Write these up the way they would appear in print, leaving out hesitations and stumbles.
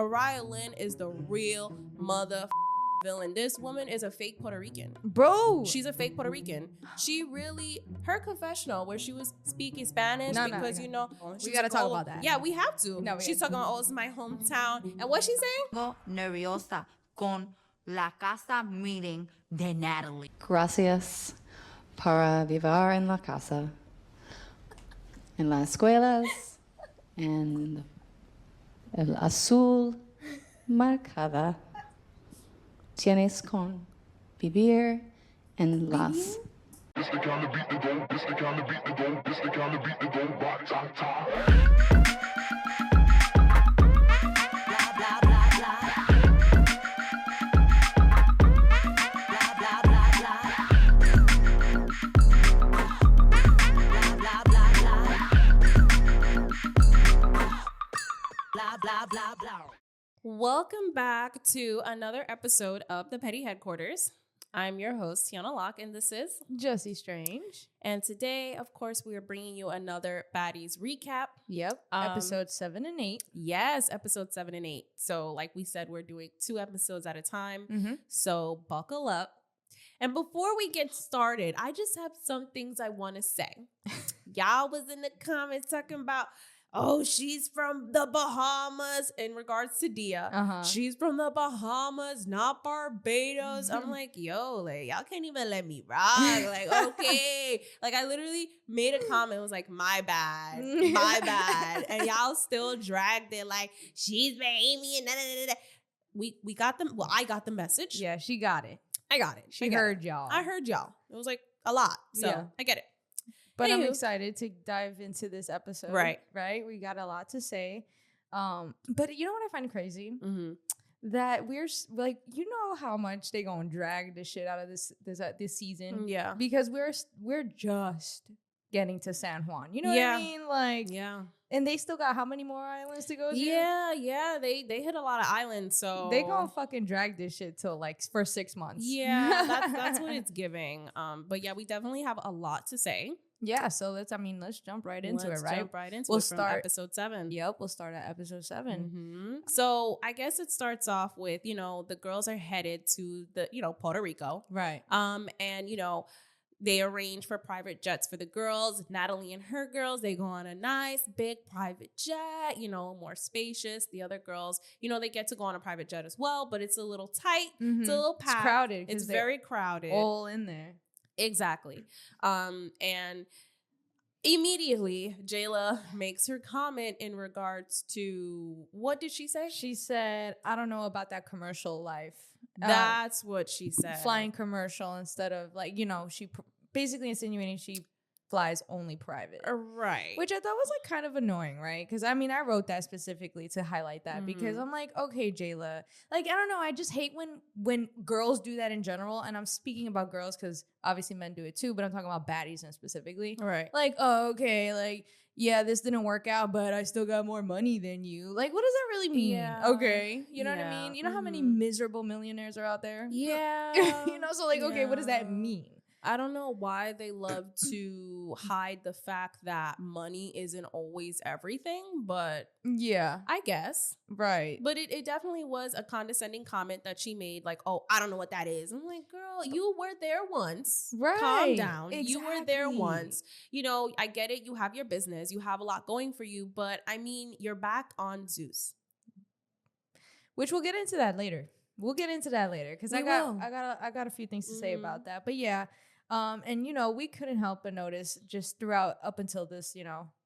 Mariah Lynn is the real mother villain. This woman is a fake Puerto Rican. Bro. She's a fake Puerto Rican. She really, her confessional where she was speaking Spanish because, you know. We got to talk about that. Yeah, we have to. No, she's talking about, oh, it's my hometown. And what's she saying? Nerviosa con la casa meeting de Natalie. Gracias para vivir en la casa, en las escuelas, en el azul marcada. Tienes con vivir en las. This the kind of beat to go, this the kind of beat to go, this the kind of beat to go, rock, top, top. Blah, blah, blah, blah. Blah, blah, blah, blah. Blah, blah, blah, blah. Blah, blah, blah, blah. Welcome back to another episode of the Petty Headquarters. I'm your host, Tiana Locke, and this is Jessie Strange. And today, of course, we are bringing you another Baddies recap. Yep. Episode 7 and 8. Yes, episode 7 and 8. So like we said, we're doing 2 episodes at a time. Mm-hmm. So buckle up. And before we get started, I just have some things I want to say. Y'all was in the comments talking about, oh, she's from the Bahamas in regards to Dia. Uh-huh. She's from the Bahamas, not Barbados. I'm like, yo, like, y'all can't even let me rock. Like, okay. Like, I literally made a comment. It was like, my bad. And y'all still dragged it like, she's Bahamian. Nah, nah, nah, nah. We got them. Well, I got the message. Yeah, she got it. I got it. She heard y'all. I heard y'all. It was like a lot. So Yeah. I get it. But I'm Anywho. excited to dive into this episode. Right. Right? We got a lot to say. But you know what I find crazy? Mm-hmm. That we're like, you know how much they gonna drag the shit out of this season? Yeah. Because we're just getting to San Juan. You know what I mean? Like, Yeah. and they still got how many more islands to go to? Yeah. They hit a lot of islands, so They gonna fucking drag this shit till like for 6 months. Yeah, that's what it's giving. But yeah, we definitely have a lot to say. Yeah, so let's jump right into Let's it, right? Jump right into We'll it from start- episode 7. Yep, we'll start at episode 7. Mm-hmm. So I guess it starts off with, the girls are headed to the, Puerto Rico. Right. And they arrange for private jets for the girls. Natalie and her girls, they go on a nice big private jet, more spacious. The other girls, they get to go on a private jet as well, but it's a little tight. It's a little packed. It's crowded. It's very crowded. All in there. Exactly. And immediately Jayla makes her comment in regards to, what did she say? She said, I don't know about that commercial life. That's what she said. Flying commercial instead of like, she basically insinuating she flies only private. Right. Which I thought was like kind of annoying, right? Because I wrote that specifically to highlight that because I'm like, okay, Jayla, like, I don't know. I just hate when girls do that in general. And I'm speaking about girls because obviously men do it too, but I'm talking about baddies and specifically. Right. Like, oh, okay, like, yeah, this didn't work out, but I still got more money than you. Like, what does that really mean? Yeah. Okay. You know what I mean? You know how many miserable millionaires are out there? Yeah. So like, okay, what does that mean? I don't know why they love to hide the fact that money isn't always everything, but Yeah. I guess. Right. But it definitely was a condescending comment that she made, like, oh, I don't know what that is. I'm like, girl, you were there once. Right. Calm down. You were there Exactly. once. I get it. You have your business. You have a lot going for you. But, I mean, you're back on Zeus. Which we'll get into that later. Because I got a few things to say about that. But yeah. And we couldn't help but notice just throughout up until this,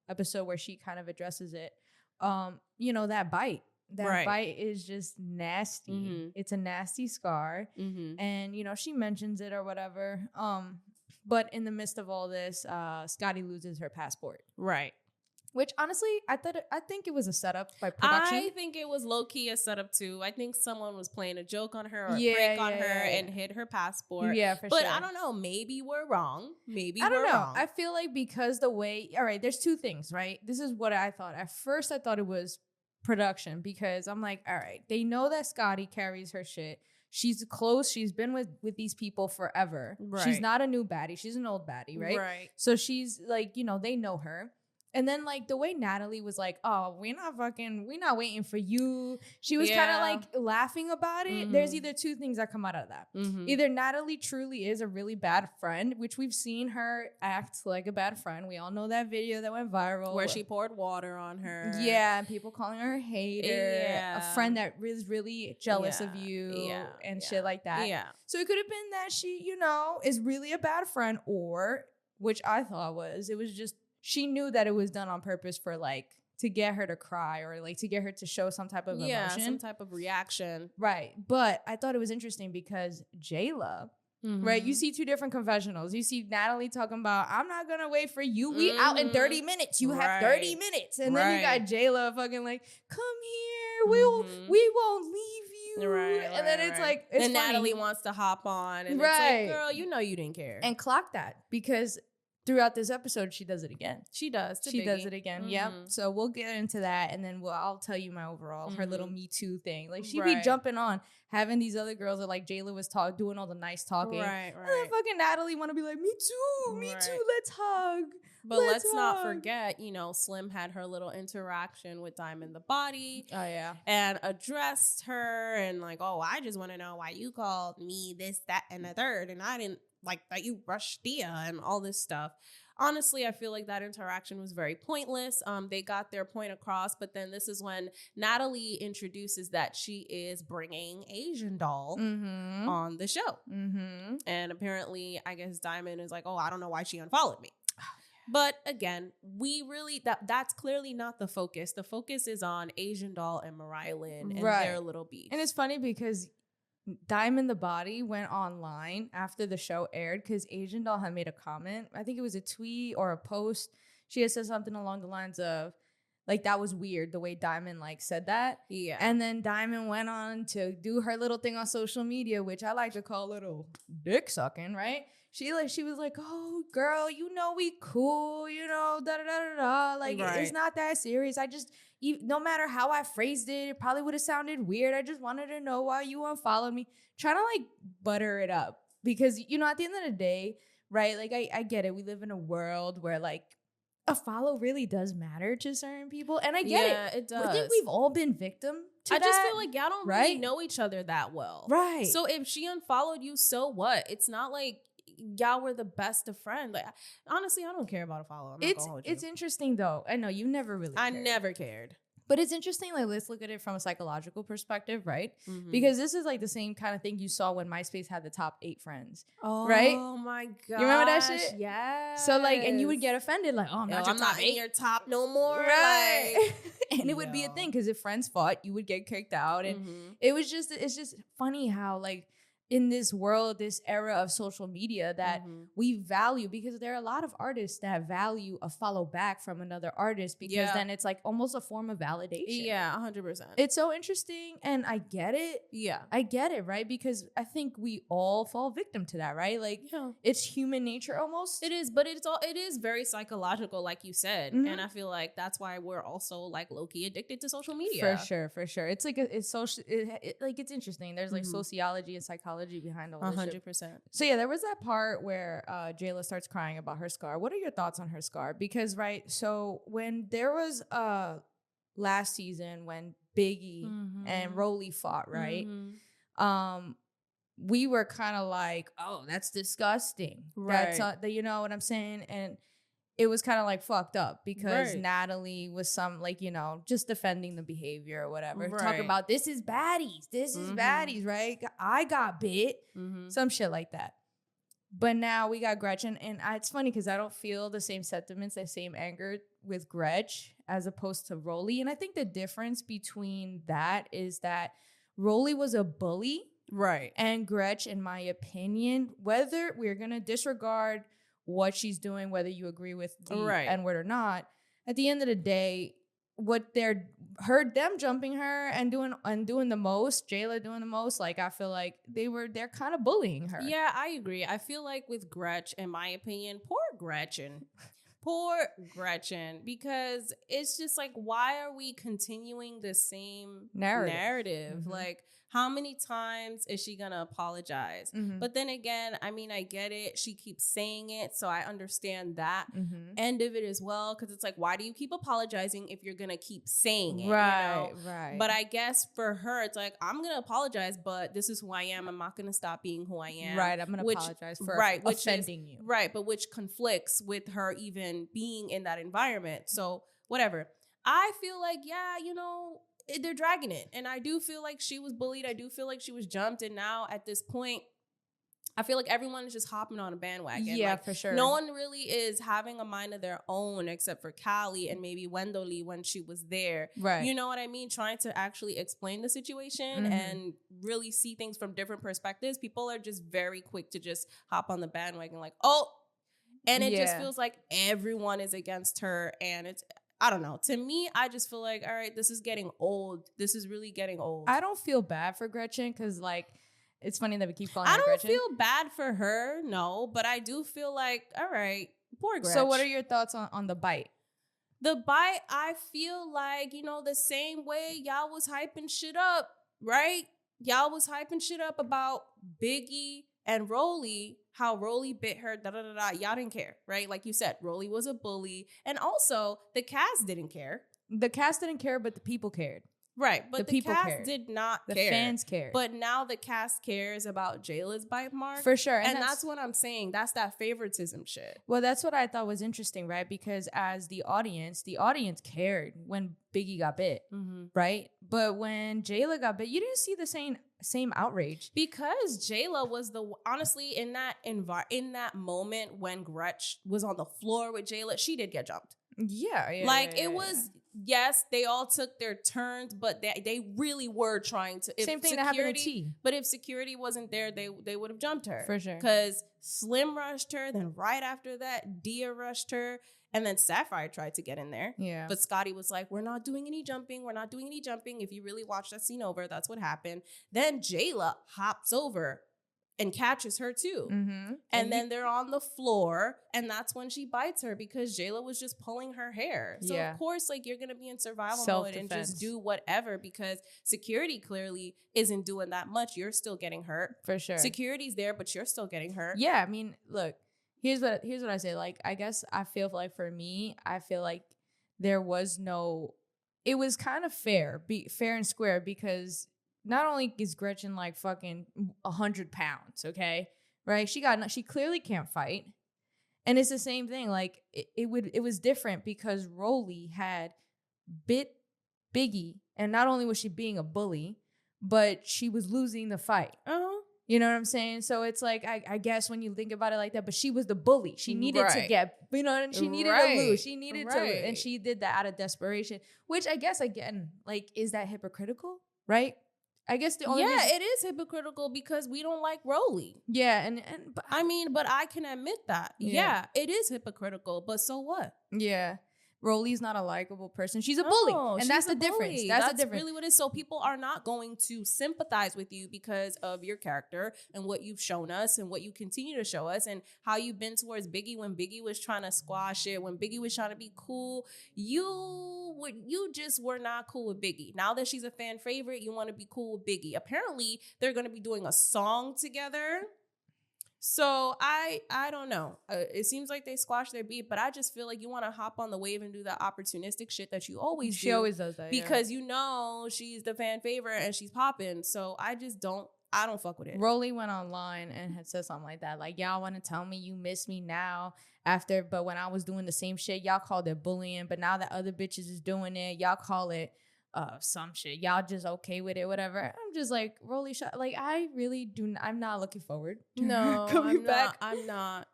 episode where she kind of addresses it. That bite. That bite is just nasty. Mm-hmm. It's a nasty scar. Mm-hmm. And she mentions it or whatever. But in the midst of all this, Scotty loses her passport. Right. Which honestly, I think it was a setup by production. I think it was low-key a setup too. I think someone was playing a joke on her or a Yeah, prank on yeah, her yeah. and hid her passport. Yeah, for but sure. I don't know. Maybe we're wrong. I don't know. I feel like because the way, all right, there's 2 things, right? This is what I thought. At first, I thought it was production because I'm like, all right, they know that Scotty carries her shit. She's close. She's been with these people forever. Right. She's not a new baddie. She's an old baddie, right? Right. So she's like, they know her. And then like the way Natalie was like, oh, we're not waiting for you. She was kind of like laughing about it. There's either two things that come out of that. Either Natalie truly is a really bad friend, which we've seen her act like a bad friend. We all know that video that went viral. Where she poured water on her. Yeah, and people calling her a hater. A friend that is really jealous of you and shit like that. Yeah. So it could have been that she, you know, is really a bad friend, or, which I thought it was just, she knew that it was done on purpose for like to get her to cry or like to get her to show some type of emotion. Some type of reaction. Right. But I thought it was interesting because Jayla, right? You see two different confessionals. You see Natalie talking about, I'm not going to wait for you. We out in 30 minutes. You have 30 minutes. And then you got Jayla fucking like, come here. We won't leave you. And then it's like, it's and funny. Natalie wants to hop on. And it's like, girl, you know you didn't care. And clock that because throughout this episode, she does it again. She does. She does it again. Yep. So we'll get into that, and then I'll tell you my overall her little Me Too thing. Like she be jumping on having these other girls that like Jayla was doing all the nice talking. Right. And then fucking Natalie want to be like, me too, let's hug. But let's not forget, you know, Slim had her little interaction with Diamond the Body. Oh yeah. And addressed her and like, oh, I just want to know why you called me this, that, and the third, and I didn't like that you rushed Thea and all this stuff. Honestly, I feel like that interaction was very pointless. They got their point across, but then this is when Natalie introduces that she is bringing Asian Doll on the show. And apparently, I guess Diamond is like, oh, I don't know why she unfollowed me. But again, we really, that's clearly not the focus. The focus is on Asian Doll and Mariahlynn and their little beef. And it's funny because Diamond the Body went online after the show aired because Asian Doll had made a comment. I think it was a tweet or a post. She had said something along the lines of, like, that was weird the way Diamond, like, said that. Yeah. And then Diamond went on to do her little thing on social media, which I like to call little dick sucking, right? She was like, oh, girl, you know we cool, you know, da-da-da-da-da. Like, it's not that serious. No matter how I phrased it, it probably would have sounded weird. I just wanted to know why you unfollowed me. Trying to, like, butter it up. Because, you know, at the end of the day, right, like, I get it. We live in a world where, like, a follow really does matter to certain people. And I get it. Yeah, it does. I think we've all been victim to that. I just feel like y'all don't really know each other that well. Right. So if she unfollowed you, so what? It's not like y'all were the best of friends. Like, honestly, I don't care about a follow. It's interesting though. I know you never really cared. I never cared. But it's interesting, like, let's look at it from a psychological perspective, right? Because this is like the same kind of thing you saw when MySpace had the top 8 friends, right? Oh my god, you remember that shit? Yeah. So like, and you would get offended, like, oh, I'm not in your top no more, right? Like, and it would be a thing because if friends fought, you would get kicked out, and it's just funny how like in this world, this era of social media that we value, because there are a lot of artists that value a follow back from another artist because then it's like almost a form of validation. Yeah, 100%. It's so interesting, and I get it. Yeah, I get it, right? Because I think we all fall victim to that, right? Like, it's human nature almost. It is, but it is very psychological, like you said, and I feel like that's why we're also like low key addicted to social media. For sure. It's like it's social. Like it's interesting. There's like sociology and psychology behind all this 100%. So yeah, there was that part where Jayla starts crying about her scar. What are your thoughts on her scar? Because so when there was last season when Biggie and Rolly fought, right? We were kind of like, oh, that's disgusting. Right. That's you know what I'm saying? And it was kind of like fucked up because Natalie was like, you know, just defending the behavior or whatever. Talk about this is baddies. This is baddies, right? I got bit. Some shit like that. But now we got Gretch. And it's funny because I don't feel the same sentiments, the same anger with Gretch as opposed to Rolly. And I think the difference between that is that Rolly was a bully. Right. And Gretch, in my opinion, whether we're going to disregard what she's doing, whether you agree with the N-word or not, at the end of the day, what them jumping her and doing the most, Jayla doing the most, like I feel like they're kind of bullying her. Yeah, I agree. I feel like with Gretch, in my opinion, poor Gretchen. Poor Gretchen, because it's just like, why are we continuing the same narrative? Mm-hmm. Like, how many times is she gonna apologize? Mm-hmm. But then again, I mean, I get it. She keeps saying it, so I understand that Mm-hmm. end of it as well. Because it's like, why do you keep apologizing if you're gonna keep saying it? Right, You know? right. But I guess for her, it's like, I'm gonna apologize, but this is who I am. I'm not gonna stop being who I am. Right, I'm gonna apologize for offending you. Right, but which conflicts with her even being in that environment. So whatever. I feel like, yeah, you know, they're dragging it. And I do feel like she was bullied. I do feel like she was jumped. And now at this point, I feel like everyone is just hopping on a bandwagon. Yeah, like, for sure. No one really is having a mind of their own except for Callie and maybe Wendell when she was there. Right. You know what I mean? Trying to actually explain the situation and really see things from different perspectives. People are just very quick to just hop on the bandwagon like, oh, and it just feels like everyone is against her. And it's, I don't know. To me, I just feel like, all right, this is getting old. This is really getting old. I don't feel bad for Gretchen because, like, it's funny that we keep calling her I don't Gretchen. feel bad for her, no, but I do feel like, all right, poor Gretch. So what are your thoughts on the bite? The bite, I feel like, you know, the same way y'all was hyping shit up, right? Y'all was hyping shit up about Biggie and Rolly, how Rolly bit her, da-da-da-da. Y'all didn't care, right? Like you said, Rolly was a bully. And also, the cast didn't care. The cast didn't care, but the people cared. Right, but the people cast cared. did not The care. fans cared. But now the cast cares about Jayla's bite mark. For sure. And that's what I'm saying. That's that favoritism shit. Well, that's what I thought was interesting, right? Because as the audience cared when Biggie got bit, right? But when Jayla got bit, you didn't see the same outrage. Because Jayla was honestly in that moment when Gretch was on the floor with Jayla, she did get jumped. Yeah. It was, yes, they all took their turns, but they really were trying to. Same thing that happened to T. But if security wasn't there, they would have jumped her. For sure. Because Slim rushed her, then right after that, Dia rushed her, and then Sapphire tried to get in there. Yeah. But Scotty was like, we're not doing any jumping. We're not doing any jumping. If you really watch that scene over, that's what happened. Then Jayla hops over and catches her too. And then they're on the floor, and that's when she bites her because Jayla was just pulling her hair. So of course, like, you're gonna be in survival mode and just do whatever because security clearly isn't doing that much. You're still getting hurt. For sure. Security's there, but you're still getting hurt. Yeah, I mean, look, here's what I say. Like, I guess I feel like for me, I feel like it was kind of fair and square because not only is Gretchen like fucking 100 pounds, okay, right? She clearly can't fight, and it's the same thing. Like it was different because Rolly had bit Biggie, and not only was she being a bully, but she was losing the fight. You know what I'm saying? So it's like I guess when you think about it like that, but she was the bully. She needed to get, you know, and she needed to lose. She needed to, and she did that out of desperation. Which I guess again, like, is that hypocritical, right? I guess the only it is hypocritical because we don't like Rolly. Yeah, but I can admit that. Yeah, it is hypocritical, but so what? Yeah. Rolly's not a likable person. She's a bully. And that's the difference. That's the difference. Really what it is. So people are not going to sympathize with you because of your character and what you've shown us and what you continue to show us and how you've been towards Biggie when Biggie was trying to squash it, when Biggie was trying to be cool. You just were not cool with Biggie. Now that she's a fan favorite, you want to be cool with Biggie. Apparently, they're going to be doing a song together. So I don't know. It seems like they squashed their beef, but I just feel like you want to hop on the wave and do that opportunistic shit that you always do. She always does that. Because you know she's the fan favorite and she's popping. So I don't fuck with it. Rolly went online and had said something like that. Like, y'all want to tell me you miss me now but when I was doing the same shit, y'all called it bullying. But now that other bitches is doing it, y'all call it some shit. Y'all just okay with it, whatever. I'm just like, Rolly, like, I really do. I'm not looking forward to no, coming back. I'm not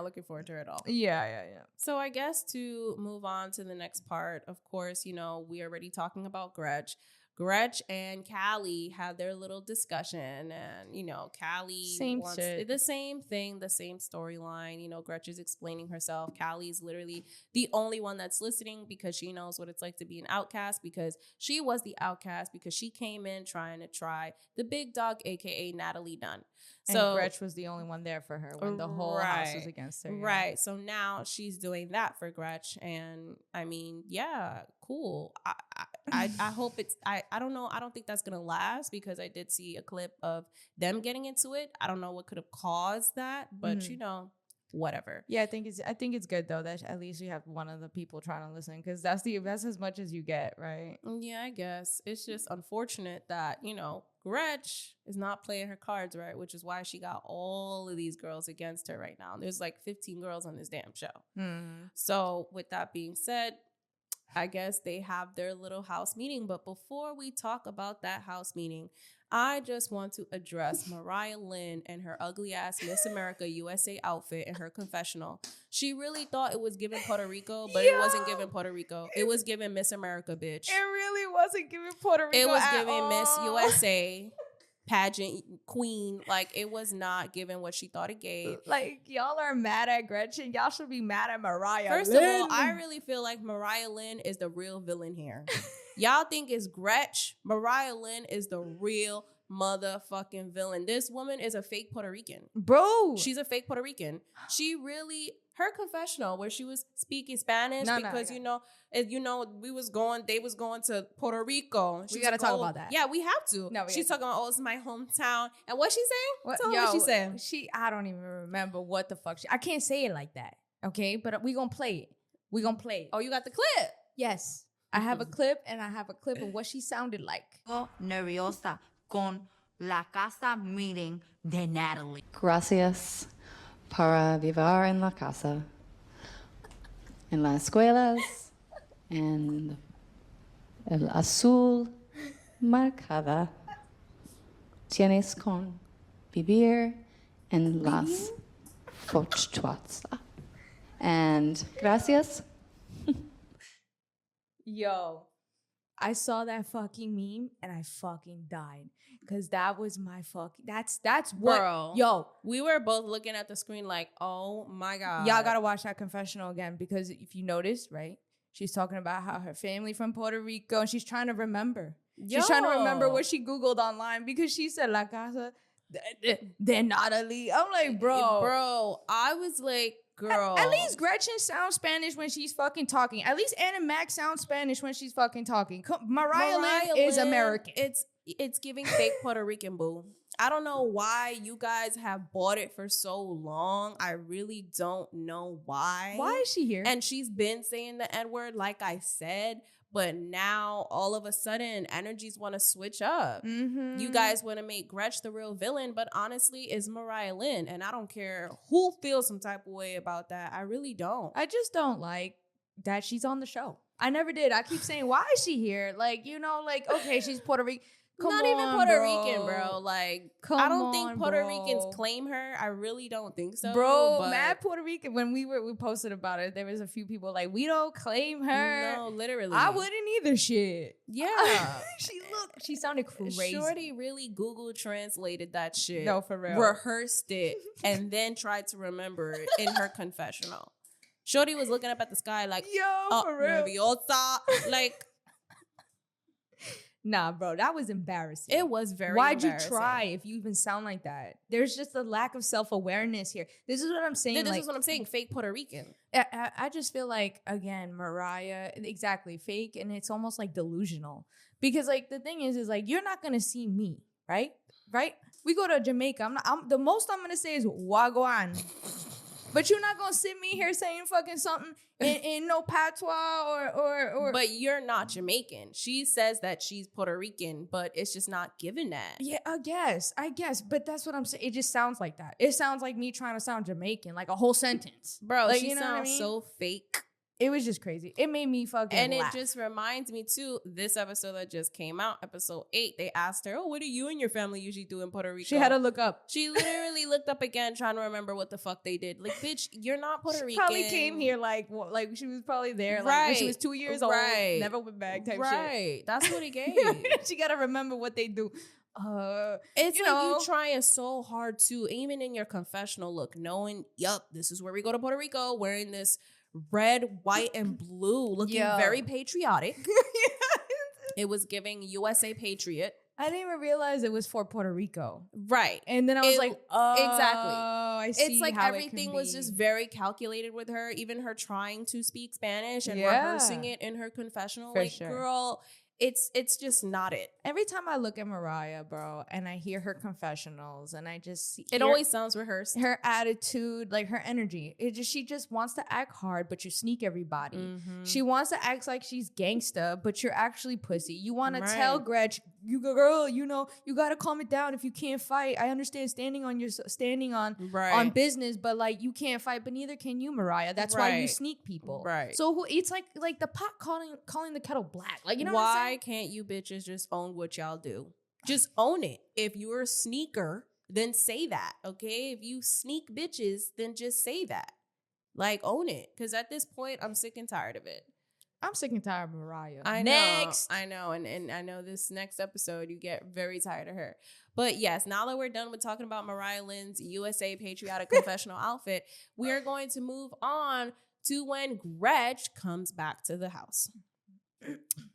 looking forward to her at all. Yeah. So I guess to move on to the next part, of course, you know, we already talking about Gretch. Gretch and Callie had their little discussion, and Callie wants the same thing, the same storyline. Gretch is explaining herself. Callie is literally the only one that's listening because she knows what it's like to be an outcast, because she was the outcast, because she came in trying to try the big dog, aka Natalie Dunn. And Gretch was the only one there for her when the whole house was against her. Yeah. Right. So now she's doing that for Gretch. And I mean, yeah, cool. I hope it's, I don't know. I don't think that's going to last, because I did see a clip of them getting into it. I don't know what could have caused that, but whatever. Yeah, I think it's good though that at least you have one of the people trying to listen, because that's as much as you get, right? Yeah, I guess it's just unfortunate that Gretch is not playing her cards right, which is why she got all of these girls against her right now. There's like 15 girls on this damn show. So with that being said, I guess they have their little house meeting. But before we talk about that house meeting, I just want to address Mariah Lynn and her ugly ass Miss America USA outfit and her confessional. She really thought it was giving Puerto Rico, but it wasn't giving Puerto Rico. It was giving Miss America, bitch. It really wasn't giving Puerto Rico. It was giving Miss USA pageant queen. Like, it was not giving what she thought it gave. Like, y'all are mad at Gretchen. Y'all should be mad at Mariah First Lynn. of all, I really feel like Mariah Lynn is the real villain here. Y'all think it's Gretch. Mariah Lynn is the real motherfucking villain. This woman is a fake Puerto Rican. Bro. She's a fake Puerto Rican. She really, her confessional where she was speaking Spanish because they was going to Puerto Rico. We gotta talk about that. Yeah, we have to. No, she's talking about, it's my hometown. And what's she saying? Tell her what she saying. I don't even remember what the fuck I can't say it like that. Okay, but we gonna play it. Oh, you got the clip? Yes. I have a clip, and I have a clip of what she sounded like. Nerviosa con la casa meeting de Natalie. Gracias para vivir en la casa, en las escuelas, en el azul marcada. Tienes con vivir en las fortalezas. And gracias. Yo, I saw that fucking meme and I fucking died, because that was my fucking, that's what, bro. Yo, we were both looking at the screen like, oh my God. Y'all gotta watch that confessional again, because if you notice, right, she's talking about how her family from Puerto Rico, and she's trying to remember. She's trying to remember what she Googled online, because she said La Casa de Natalie. I'm like, bro, I was like, girl. At least Gretchen sounds Spanish when she's fucking talking. At least Anna Mac sounds Spanish when she's fucking talking. Mariah Lynn is American. It's giving fake Puerto Rican, boo. I don't know why you guys have bought it for so long. I really don't know why. Why is she here? And she's been saying the N-word, like I said. But now, all of a sudden, energies want to switch up. Mm-hmm. You guys want to make Gretch the real villain, but honestly, it's Mariah Lynn. And I don't care who feels some type of way about that. I really don't. I just don't like that she's on the show. I never did. I keep saying, why is she here? Like, okay, she's Puerto Rican. Not even Puerto Rican, bro. Like, I don't think Puerto Ricans claim her. I really don't think so. Bro, mad Puerto Rican. When we posted about it, there was a few people like, we don't claim her. No, literally. I wouldn't either, shit. Yeah. She sounded crazy. Shorty really Google translated that shit. No, for real. Rehearsed it and then tried to remember it in her confessional. Shorty was looking up at the sky like, yo, for real. Nerviosa. Like, nah, bro, that was embarrassing. It was very Why'd you try if you even sound like that? There's just a lack of self-awareness here. This is what I'm saying. This is what I'm saying. Fake Puerto Rican. I just feel like, again, Mariah, exactly, fake, and it's almost like delusional. Because, like, the thing is like, you're not going to see me, right? Right? We go to Jamaica. The most I'm going to say is Wagwan. But you're not going to sit me here saying fucking something in no patois or... But you're not Jamaican. She says that she's Puerto Rican, but it's just not given that. Yeah, I guess. But that's what I'm saying. It just sounds like that. It sounds like me trying to sound Jamaican, like a whole sentence. Bro, like, she sounds so fake. It was just crazy. It made me fucking And laugh. it just reminds me too, this episode that just came out, episode 8, they asked her, oh, what do you and your family usually do in Puerto Rico? She had to look up. She literally looked up again trying to remember what the fuck they did. Like, bitch, you're not Puerto Rican. Probably came here like she was probably there like when she was 2 years old. Never went back type shit. Right. That's what it gave. She got to remember what they do. It's you like you trying so hard too, even in your confessional look, knowing, yup, this is where we go to Puerto Rico, wearing this red, white, and blue, looking very patriotic. It was giving USA Patriot. I didn't even realize it was for Puerto Rico. Right. And then I was like, oh, exactly. I see. It's like how everything was just very calculated with her, even her trying to speak Spanish and Yeah. rehearsing it in her confessional. For like, sure. girl, it's just not it. Every time I look at Mariah, bro, and I hear her confessionals and I just see It always sounds rehearsed. her attitude, like her energy. She just wants to act hard, but you sneak everybody. Mhm. She wants to act like she's gangsta, but you're actually pussy. You want to Right. tell Gretch, girl, you got to calm it down if you can't fight. I understand standing on business, but like you can't fight, but neither can you, Mariah. That's why you Right. sneak people. Right. So it's like the pot calling the kettle black. Like, you know what I'm Why saying? can't you bitches just own what y'all do? Just own it. If you're a sneaker, then say that, okay? If you sneak bitches, then just say that. Like, own it. Because at this point, I'm sick and tired of it. I'm sick and tired of Mariah. I Next. know. And I know this next episode, you get very tired of her. But yes, now that we're done with talking about Mariah Lynn's USA Patriotic Confessional outfit, we are going to move on to when Gretch comes back to the house.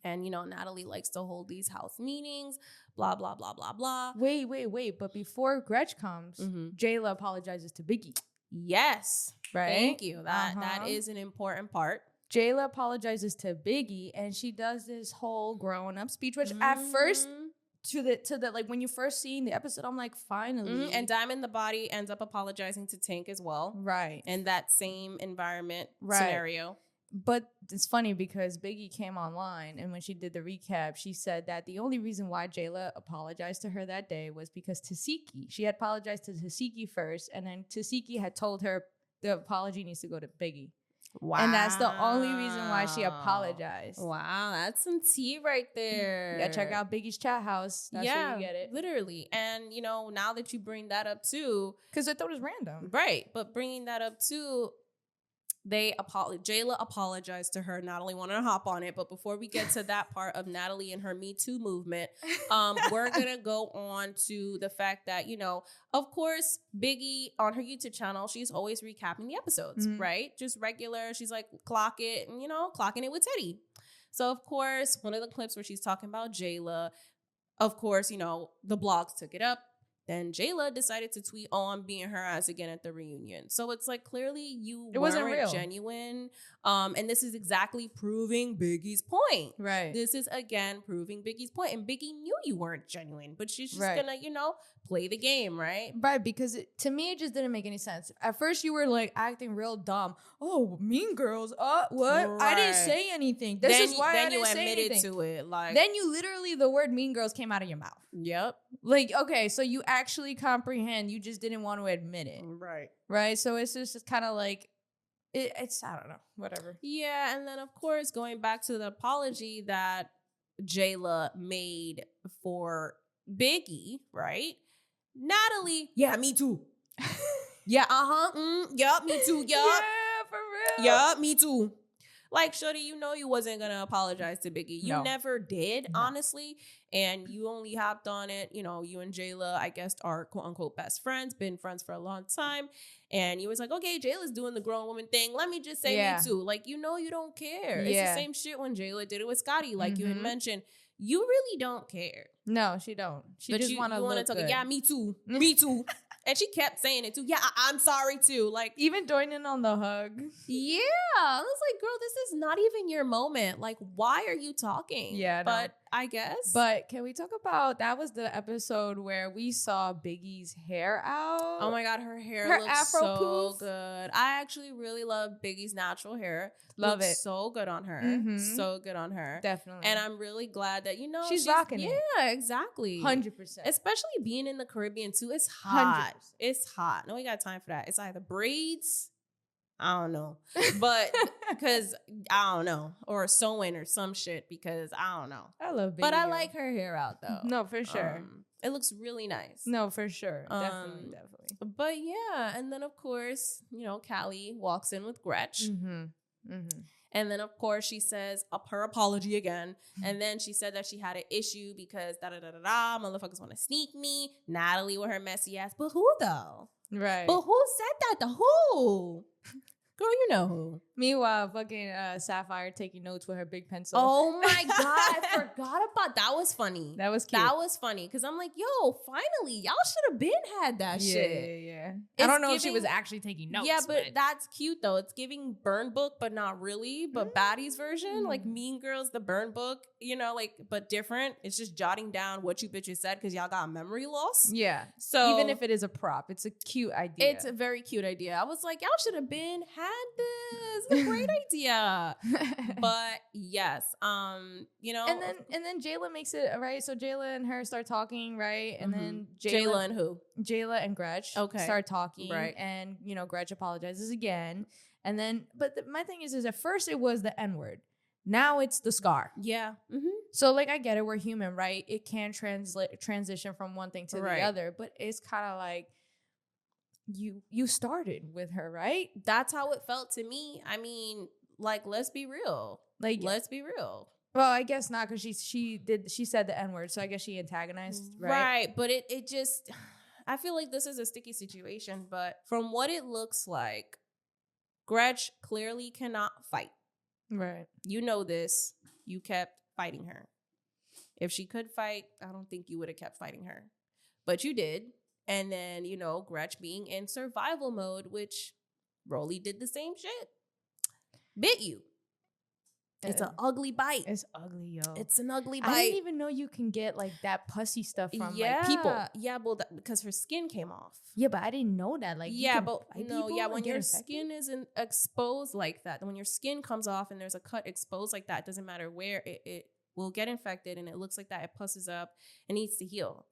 And, Natalie likes to hold these house meetings, blah, blah, blah, blah, blah. Wait. But before Gretch comes, Mhm. Jayla apologizes to Biggie. Yes. Right? Thank you. That Uh-huh. is an important part. Jayla apologizes to Biggie, and she does this whole growing up speech, which at first Mhm. to the like when you first seen the episode, I'm like, finally. And Diamond the Body ends up apologizing to Tank as well. right. In that same environment Right. scenario. But it's funny because Biggie came online, and when she did the recap, she said that the only reason why Jayla apologized to her that day was because Tesehki. She had apologized to Tesehki first, and then Tesehki had told her the apology needs to go to Biggie. Wow. And that's the only reason why she apologized. Wow, that's some tea right there. Yeah, check out Biggie's chat house. That's where you get it. Literally. And, now that you bring that up too, Because I thought it was random. right, but bringing that up too, Jayla apologized to her, not only wanting to hop on it, but before we get to that part of Natalie and her Me Too movement, we're going to go on to the fact that, of course, Biggie on her YouTube channel, she's always recapping the episodes, Mhm. right? Just regular. She's like, clock it, and, clocking it with Teddy. So, of course, one of the clips where she's talking about Jayla, of course, the blogs took it up. Then Jayla decided to tweet, "Oh, I'm beating her ass again at the reunion." So it's like clearly you wasn't weren't real. genuine. And this is exactly proving Biggie's point. Right. This is again proving Biggie's point. And Biggie knew you weren't genuine, but she's just Right. gonna, play the game, right? Right, because to me, it just didn't make any sense. At first, you were like acting real dumb. Oh, Mean Girls. What? I didn't Right. say anything. This is why I then didn't you say admitted anything. to it. Like, Then you literally, the word Mean Girls came out of your mouth. yep. Like, okay, so you actually comprehend. You just didn't want to admit it. Right. Right? So it's just kind of like, it's, I don't know, whatever. Yeah, and then of course going back to the apology that Jayla made for Biggie, right? Natalie, yeah, me too. Yeah, yup, me too, yup. Yeah, for real. Yup, me too. Like, shorty, you wasn't gonna apologize to Biggie. You No. never did, No. honestly. And you only hopped on it. You and Jayla, I guess, are quote unquote best friends, been friends for a long time. And you was like, okay, Jayla's doing the grown woman thing. Let me just say Yeah. me too. Like, you don't care. It's Yeah. the same shit when Jayla did it with Scotty, like you had Mhm. mentioned. You really don't care. No, she don't. She But just you want to wanna look talk. good. Yeah, me too. Me too. And she kept saying it too. Yeah, I'm sorry too. Like, Even joining on the hug. yeah. I was like, girl, this is not even your moment. Like, why are you talking? Yeah, I know. But I guess. But can we talk about, that was the episode where we saw Biggie's hair out. oh my God, her hair Her looks afro so poof. good. I actually really love Biggie's natural hair. Love Looks it. so good on her. Mhm. So good on her. Definitely. And I'm really glad that, She's rocking it. Yeah, exactly. 100%. Especially being in the Caribbean too. It's hot. 100%. It's hot. No, we got time for that. It's either braids I don't know. But because I don't know. Or sewing or some shit because I don't know. I love Biggie. But I yo. like her hair out though. No, for sure. It looks really nice. No, for sure. Definitely. But yeah, and then of course, you know, Callie walks in with Gretch. And then of course she says her apology again. And then she said that she had an issue because motherfuckers want to sneak me. Natalie with her messy ass. But who though? Right. But who said that? The who? Girl, you know who. Meanwhile, fucking Sapphire taking notes with her big pencil. Oh my God. I forgot about that. Was funny. That was cute. That was funny. Because I'm like, yo, finally, y'all should have been had that shit. Yeah. It's I don't know if she giving- was actually taking notes. Yeah, but that's cute though. It's giving Burn Book, but not really. But Baddie's version, like Mean Girls, the Burn Book, you know, like, but different. It's just jotting down what you bitches said because y'all got memory loss. Yeah. So even if it is a prop, it's a cute idea. it's a very cute idea. I was like, y'all should have been had this. It's a great idea. But yes, you know, and then Jayla makes it right. So Jayla and her start talking, right? And then Jayla and who? Jayla and Gretch start talking, right? And you know, Gretch apologizes again, and then but my thing is at first it was the N-word, now it's the scar. Yeah. So like I get it, we're human, right? It can transition from one thing to the other, but it's kind of like you started with her, right? That's how it felt to me. I mean, like, let's be real. Like, let's be real. Well, I guess not because she said the N-word, so I guess she antagonized, right? Right, but it just, I feel like this is a sticky situation. But from what it looks like, Gretch clearly cannot fight. Right. You know this. You kept fighting her. If she could fight, I don't think you would have kept fighting her, but you did. And then, you know, Gretch being in survival mode, which Rolly did the same shit. Bit you. It's an ugly bite. It's ugly, yo. It's an ugly bite. I didn't even know you can get like that pussy stuff from like people. Yeah, well, because her skin came off. Yeah, but I didn't know that. Like, yeah, but no, yeah, when your infected? skin isn't exposed like that, when your skin comes off and there's a cut exposed like that, it doesn't matter where it will get infected, and it looks like that, it pusses up and needs to heal.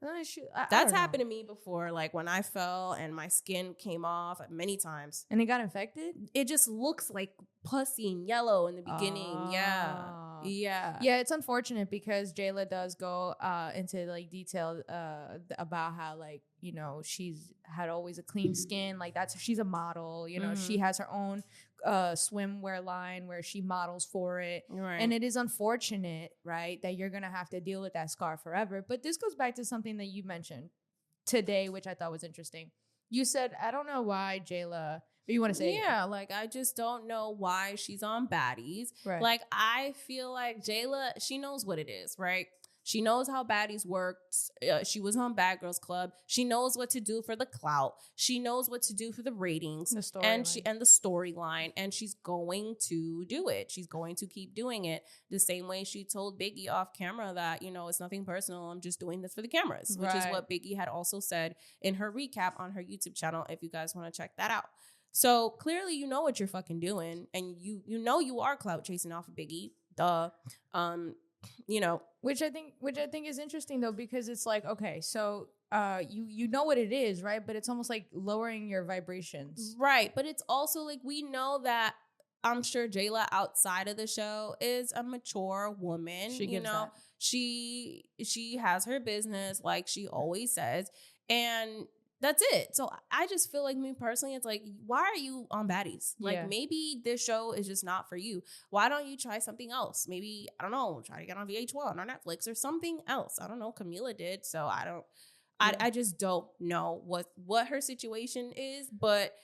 That's happened to me before, like when I fell and my skin came off many times. And it got infected? It just looks like pussy and yellow in the beginning. Yeah. Yeah, it's unfortunate because Jayla does go into like detail about how, like, you know, she's had always a clean skin. Like she's a model, you know, she has her own swimwear line where she models for it. Right. And it is unfortunate, right, that you're gonna have to deal with that scar forever. But this goes back to something that you mentioned today, which I thought was interesting. You said, I don't know why Jayla, or you want to say like I just don't know why she's on Baddies. Right. Like I feel like Jayla, she knows what it is, right? She knows how Baddies works. She was on Bad Girls Club. She knows what to do for the clout. She knows what to do for the ratings, the storyline, and she's going to do it. She's going to keep doing it the same way she told Biggie off camera that, you know, it's nothing personal. I'm just doing this for the cameras, which is what Biggie had also said in her recap on her YouTube channel. If you guys want to check that out. So clearly, you know what you're fucking doing, and you know you are clout chasing off of Biggie. Duh. You know, which I think is interesting though, because it's like, okay, so you know what it is, right? But it's almost like lowering your vibrations, right? But it's also like, we know that I'm sure Jayla outside of the show is a mature woman. You know, she has her business, like she always says, and that's it. So I just feel like, me personally, it's like, why are you on Baddies? Like, maybe this show is just not for you. Why don't you try something else? Maybe, I don't know, try to get on VH1 or Netflix or something else. I don't know. Camila did. So I just don't know what her situation is, but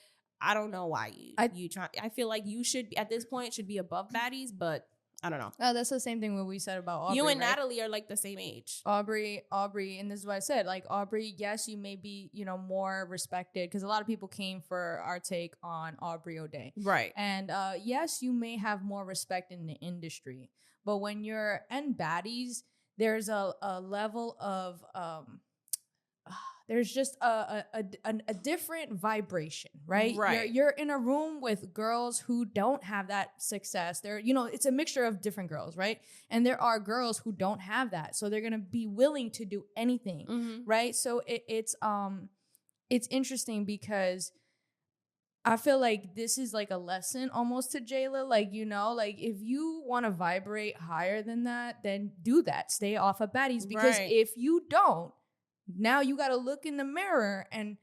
I don't know why you try. I feel like you should be, at this point, should be above Baddies, but I don't know. Oh, that's the same thing what we said about Aubrey. You and right? Natalie are like the same age. Aubrey, and this is what I said. Like, Aubrey, yes, you may be, you know, more respected because a lot of people came for our take on Aubrey O'Day. Right. And yes, you may have more respect in the industry. But when you're in Baddies, there's a level of there's just a different vibration, right? You're in a room with girls who don't have that success. They're, you know, it's a mixture of different girls, right? And there are girls who don't have that, so they're gonna be willing to do anything, right? So it's interesting because I feel like this is like a lesson almost to Jayla. Like, you know, like if you want to vibrate higher than that, then do that. Stay off of baddies. Because if you don't, now you got to look in the mirror and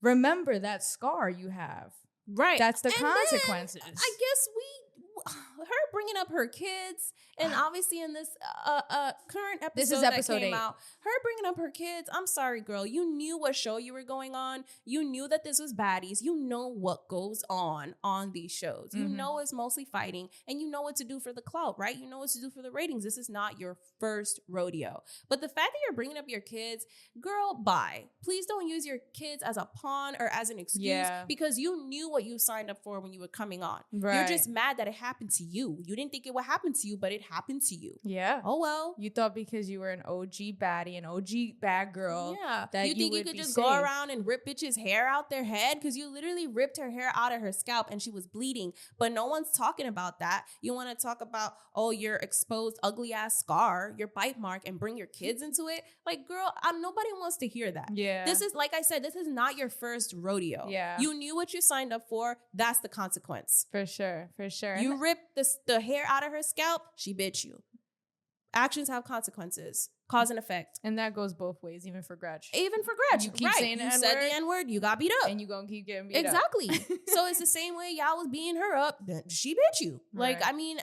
remember that scar you have. Right. That's the and consequences. I guess her bringing up her kids, and obviously in this current episode, this is episode that came 8. out, her bringing up her kids. I'm sorry, girl. You knew what show you were going on. You knew that this was Baddies. You know what goes on these shows. You know it's mostly fighting, and you know what to do for the clout, right? You know what to do for the ratings. This is not your first rodeo. But the fact that you're bringing up your kids, girl, bye. Please don't use your kids as a pawn or as an excuse because you knew what you signed up for when you were coming on. Right. You're just mad that it happened to you. You didn't think it would happen to you, but it happened to you. Yeah. Oh, well. You thought because you were an OG baddie, an OG bad girl. Yeah. That you think you could just go around and rip bitches' hair out their head? Because you literally ripped her hair out of her scalp and she was bleeding. But no one's talking about that. You want to talk about, oh, your exposed ugly ass scar, your bite mark, and bring your kids into it? Like, girl, nobody wants to hear that. Yeah. This is, like I said, this is not your first rodeo. Yeah. You knew what you signed up for. That's the consequence. For sure. For sure. You ripped the hair out of her scalp, she bit you. Actions have consequences. Cause and effect. And that goes both ways, even for Gretch. Even for Gretch. You keep saying the You N-word, said the N-word, you got beat up. And you gonna keep getting beat exactly. up. So it's the same way y'all was beating her up, then she bit you. Like, Right. I mean,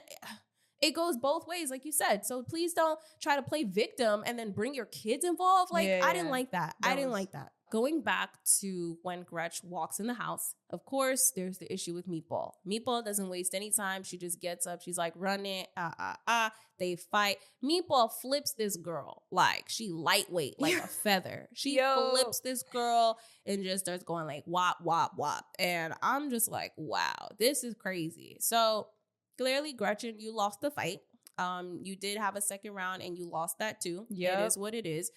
it goes both ways, like you said. So please don't try to play victim and then bring your kids involved. Like, I didn't like that. I didn't like that. Going back to when Gretch walks in the house, of course, there's the issue with Meatball. Meatball doesn't waste any time. She just gets up. She's like, run it. They fight. Meatball flips this girl. Like, she lightweight, like a feather. She flips this girl and just starts going like, wop, wop, wop. And I'm just like, wow, this is crazy. So clearly, Gretchen, you lost the fight. You did have a second round and you lost that too. It is what it is.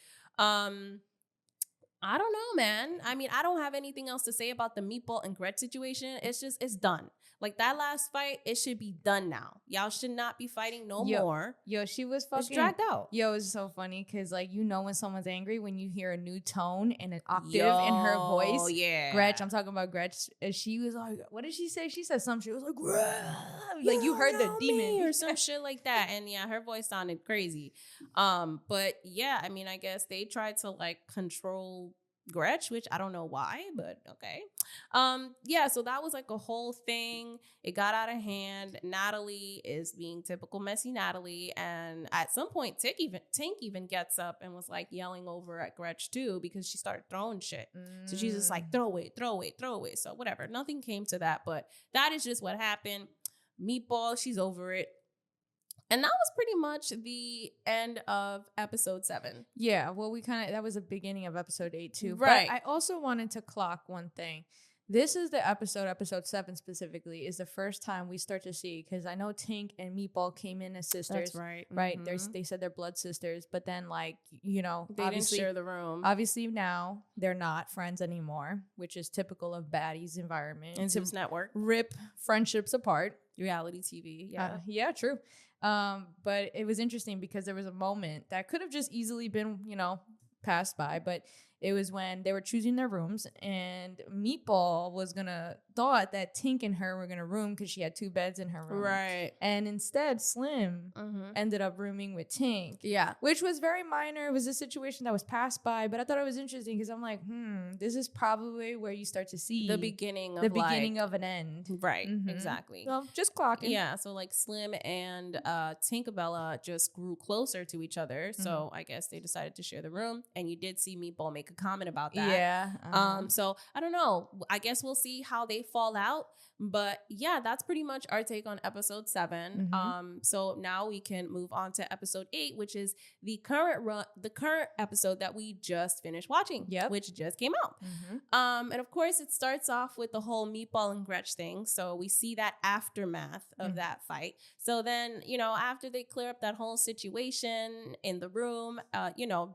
I don't know, man. I mean, I don't have anything else to say about the Meatball and Gretch situation. It's done. Like, that last fight, it should be done now. Y'all should not be fighting more. Yo, she was fucking... It's dragged out. Yo, it's so funny because, like, you know when someone's angry when you hear a new tone and an octave in her voice. Oh, yeah. Gretch, I'm talking about Gretch. She was like, what did she say? She said some shit. It was like, like you heard the demon. Or some shit like that. And, yeah, her voice sounded crazy. But, yeah, I mean, I guess they tried to, like, control Gretch, which I don't know why, but okay. Yeah, so that was like a whole thing. It got out of hand. Natalie is being typical messy Natalie, and at some point Tink even gets up and was like yelling over at Gretch too because she started throwing shit. So she's just like, throw it. So whatever, nothing came to that, but that is just what happened. Meatball, she's over it. And that was pretty much the end of episode 7. Yeah, well, that was the beginning of episode 8 too. Right. But I also wanted to clock one thing. This is the episode 7 specifically, is the first time we start to see, because I know Tink and Meatball came in as sisters. That's right. Right. They said they're blood sisters, but then, like, you know, they didn't share the room. Obviously now they're not friends anymore, which is typical of Baddies environment. And Tips Network. Rip friendships apart. Reality TV. Yeah. Yeah, true. But it was interesting because there was a moment that could have just easily been, you know, passed by, but it was when they were choosing their rooms and Meatball thought that Tink and her were gonna room because she had 2 beds in her room. Right. And instead Slim ended up rooming with Tink. Yeah. Which was very minor. It was a situation that was passed by, but I thought it was interesting because I'm like, this is probably where you start to see the beginning of an end. Right. Exactly. Well, just clocking. Yeah. So like Slim and Tinkerbella just grew closer to each other. So I guess they decided to share the room. And you did see Meatball make a comment about that. Yeah. So I don't know. I guess we'll see how they fall out. But yeah, that's pretty much our take on episode 7. So now we can move on to episode 8, which is the current episode that we just finished watching, which just came out. And of course, it starts off with the whole Meatball and Gretch thing. So we see that aftermath of that fight. So then, you know, after they clear up that whole situation in the room, you know,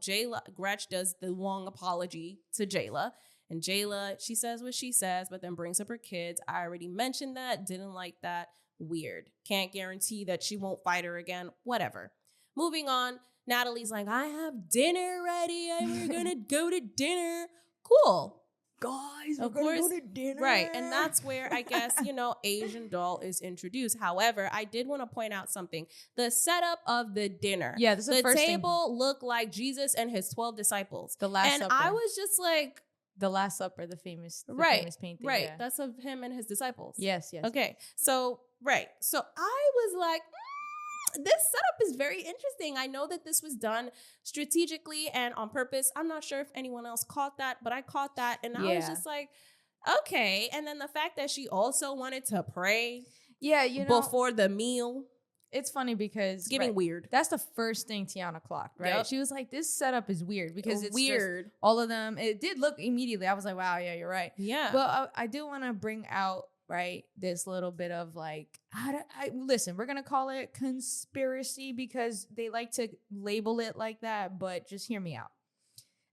Gretch does the long apology to Jayla. And Jayla, she says what she says, but then brings up her kids. I already mentioned that. Didn't like that. Weird. Can't guarantee that she won't fight her again. Whatever. Moving on. Natalie's like, I have dinner ready and we're going to go to dinner. Cool. guys, Of we're gonna course, go to dinner. right. And that's where I guess, Asian Doll is introduced. However, I did want to point out something. The setup of the dinner. Yeah, this is the first table looked like Jesus and his 12 disciples. The Last and Supper. I was just like, The Last Supper, the famous painting. right. Yeah. That's of him and his disciples. Yes. Okay. So, right. So I was like, this setup is very interesting. I know that this was done strategically and on purpose. I'm not sure if anyone else caught that, but I caught that. And I was just like, okay. And then the fact that she also wanted to pray before the meal. It's funny because It's giving weird. That's the first thing Tiana clocked, right? Yep. She was like, this setup is weird because it's weird. Just all of them. It did look immediately. I was like, wow, yeah, you're right. Yeah. But I do want to bring out, right, this little bit of like, listen, we're going to call it conspiracy because they like to label it like that, but just hear me out.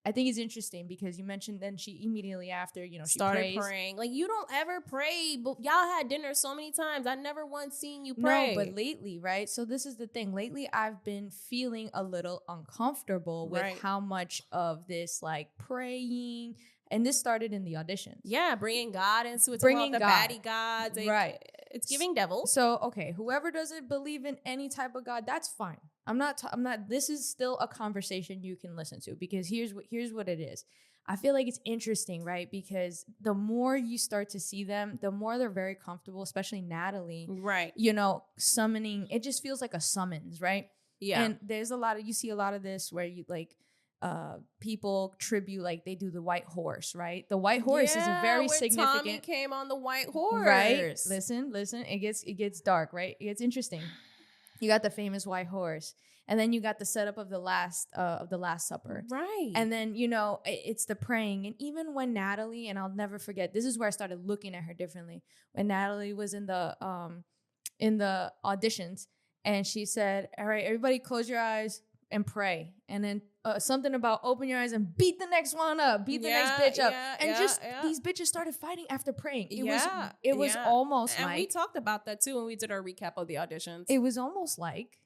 I think it's interesting because you mentioned then she immediately after, she started praying. Like, you don't ever pray, but y'all had dinner so many times. I never once seen you pray. No, but lately, right? So this is the thing. Lately, I've been feeling a little uncomfortable with how much of this like praying, and this started in the auditions. Yeah, bringing God into it. Bringing the God. baddie gods. Like, Right. It's giving devils. So, okay, whoever doesn't believe in any type of God, that's fine. I'm not, this is still a conversation you can listen to because here's what it is. I feel like it's interesting, right? Because the more you start to see them, the more they're very comfortable, especially Natalie. Right. Summoning, it just feels like a summons, right? Yeah. And there's you see a lot of this where you like, people tribute, like they do the white horse, right? The white horse is a very significant. Tommy came on the white horse, right? Listen, it gets dark, right? It gets interesting. You got the famous white horse, and then you got the setup of the last supper, right? And then it's the praying, and even when Natalie, and I'll never forget, this is where I started looking at her differently. When Natalie was in the auditions, and she said, "All right, everybody, close your eyes and pray," and then something about open your eyes and beat the next one up, beat the next bitch up, these bitches started fighting after praying. It was almost and like, we talked about that too when we did our recap of the auditions. It was almost like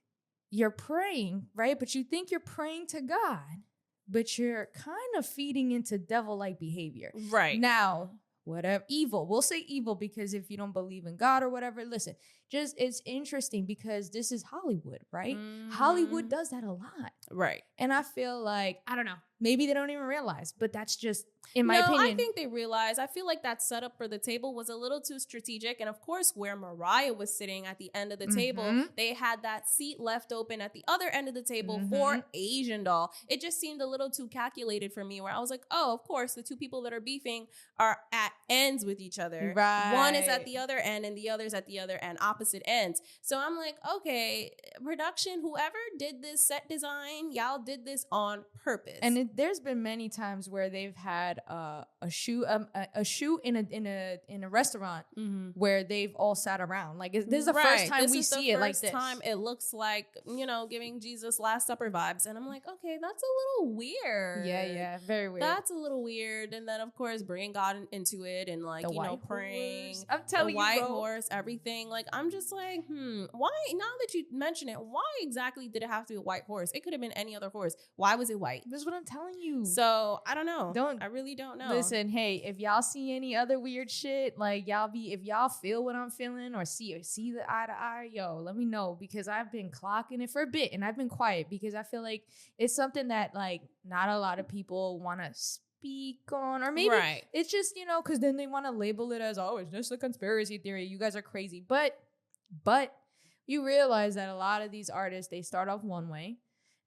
you're praying, right? But you think you're praying to God, but you're kind of feeding into devil-like behavior, right? Now, whatever evil, we'll say evil because if you don't believe in God or whatever, listen. Just it's interesting because this is Hollywood, right? Hollywood does that a lot. Right. And I feel like, I don't know, maybe they don't even realize, but that's just, in my opinion. I think they realize. I feel like that setup for the table was a little too strategic. And of course, where Mariah was sitting at the end of the table, they had that seat left open at the other end of the table for Asian Doll. It just seemed a little too calculated for me, where I was like, oh, of course, the two people that are beefing are at ends with each other. Right. One is at the other end and the other's at the other end, opposite ends. So I'm like, okay, production, whoever did this set design, y'all did this on purpose. And there's been many times where they've had a shoe in a restaurant where they've all sat around. Like this is the first time we see it like this. Time it looks like giving Jesus Last Supper vibes, and I'm like, okay, that's a little weird. Yeah, very weird. That's a little weird. And then of course bringing God into it and like praying. Horse. I'm telling the you, white horse, everything. Like I'm just like, why? Now that you mention it, why exactly did it have to be a white horse? It could have been any other horse. Why was it white? This is what I'm telling you. So I don't know. I really don't know. Listen, hey, if y'all see any other weird shit, like if y'all feel what I'm feeling or see the eye to eye, let me know, because I've been clocking it for a bit and I've been quiet because I feel like it's something that like not a lot of people want to speak on, or maybe it's just because then they want to label it as, oh, it's just a conspiracy theory, you guys are crazy, but you realize that a lot of these artists, they start off one way.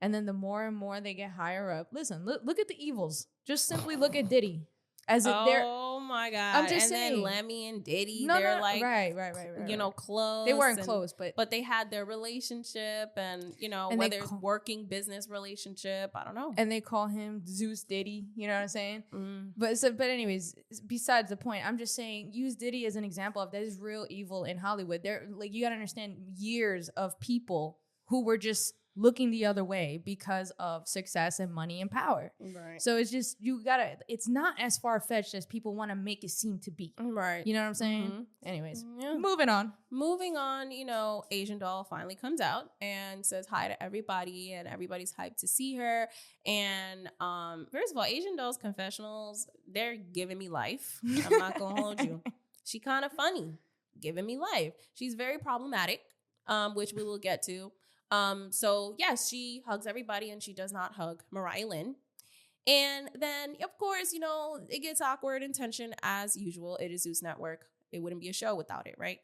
And then the more and more they get higher up, listen, look at the evils. Just simply look at Diddy. Oh my God. I'm just saying. saying. Lemmy and Diddy, they're like, right. close. They weren't close, but they had their relationship and, whether it's working business relationship, I don't know. And they call him Zeus Diddy, you know what I'm saying? But anyways, besides the point, I'm just saying, use Diddy as an example of there's real evil in Hollywood. There, like, you got to understand, years of people who were just looking the other way because of success and money and power. Right. So it's just, it's not as far-fetched as people want to make it seem to be. Right. You know what I'm saying? Mhm. Anyways, Yeah. moving on. Moving on, Asian Doll finally comes out and says hi to everybody, and everybody's hyped to see her. And first of all, Asian Doll's confessionals, they're giving me life. I'm not gonna hold you. She kind of funny, giving me life. She's very problematic, which we will get to. So yes, she hugs everybody and she does not hug Mariah Lynn. And then, of course, it gets awkward and tension as usual. It is Zeus Network. It wouldn't be a show without it, right?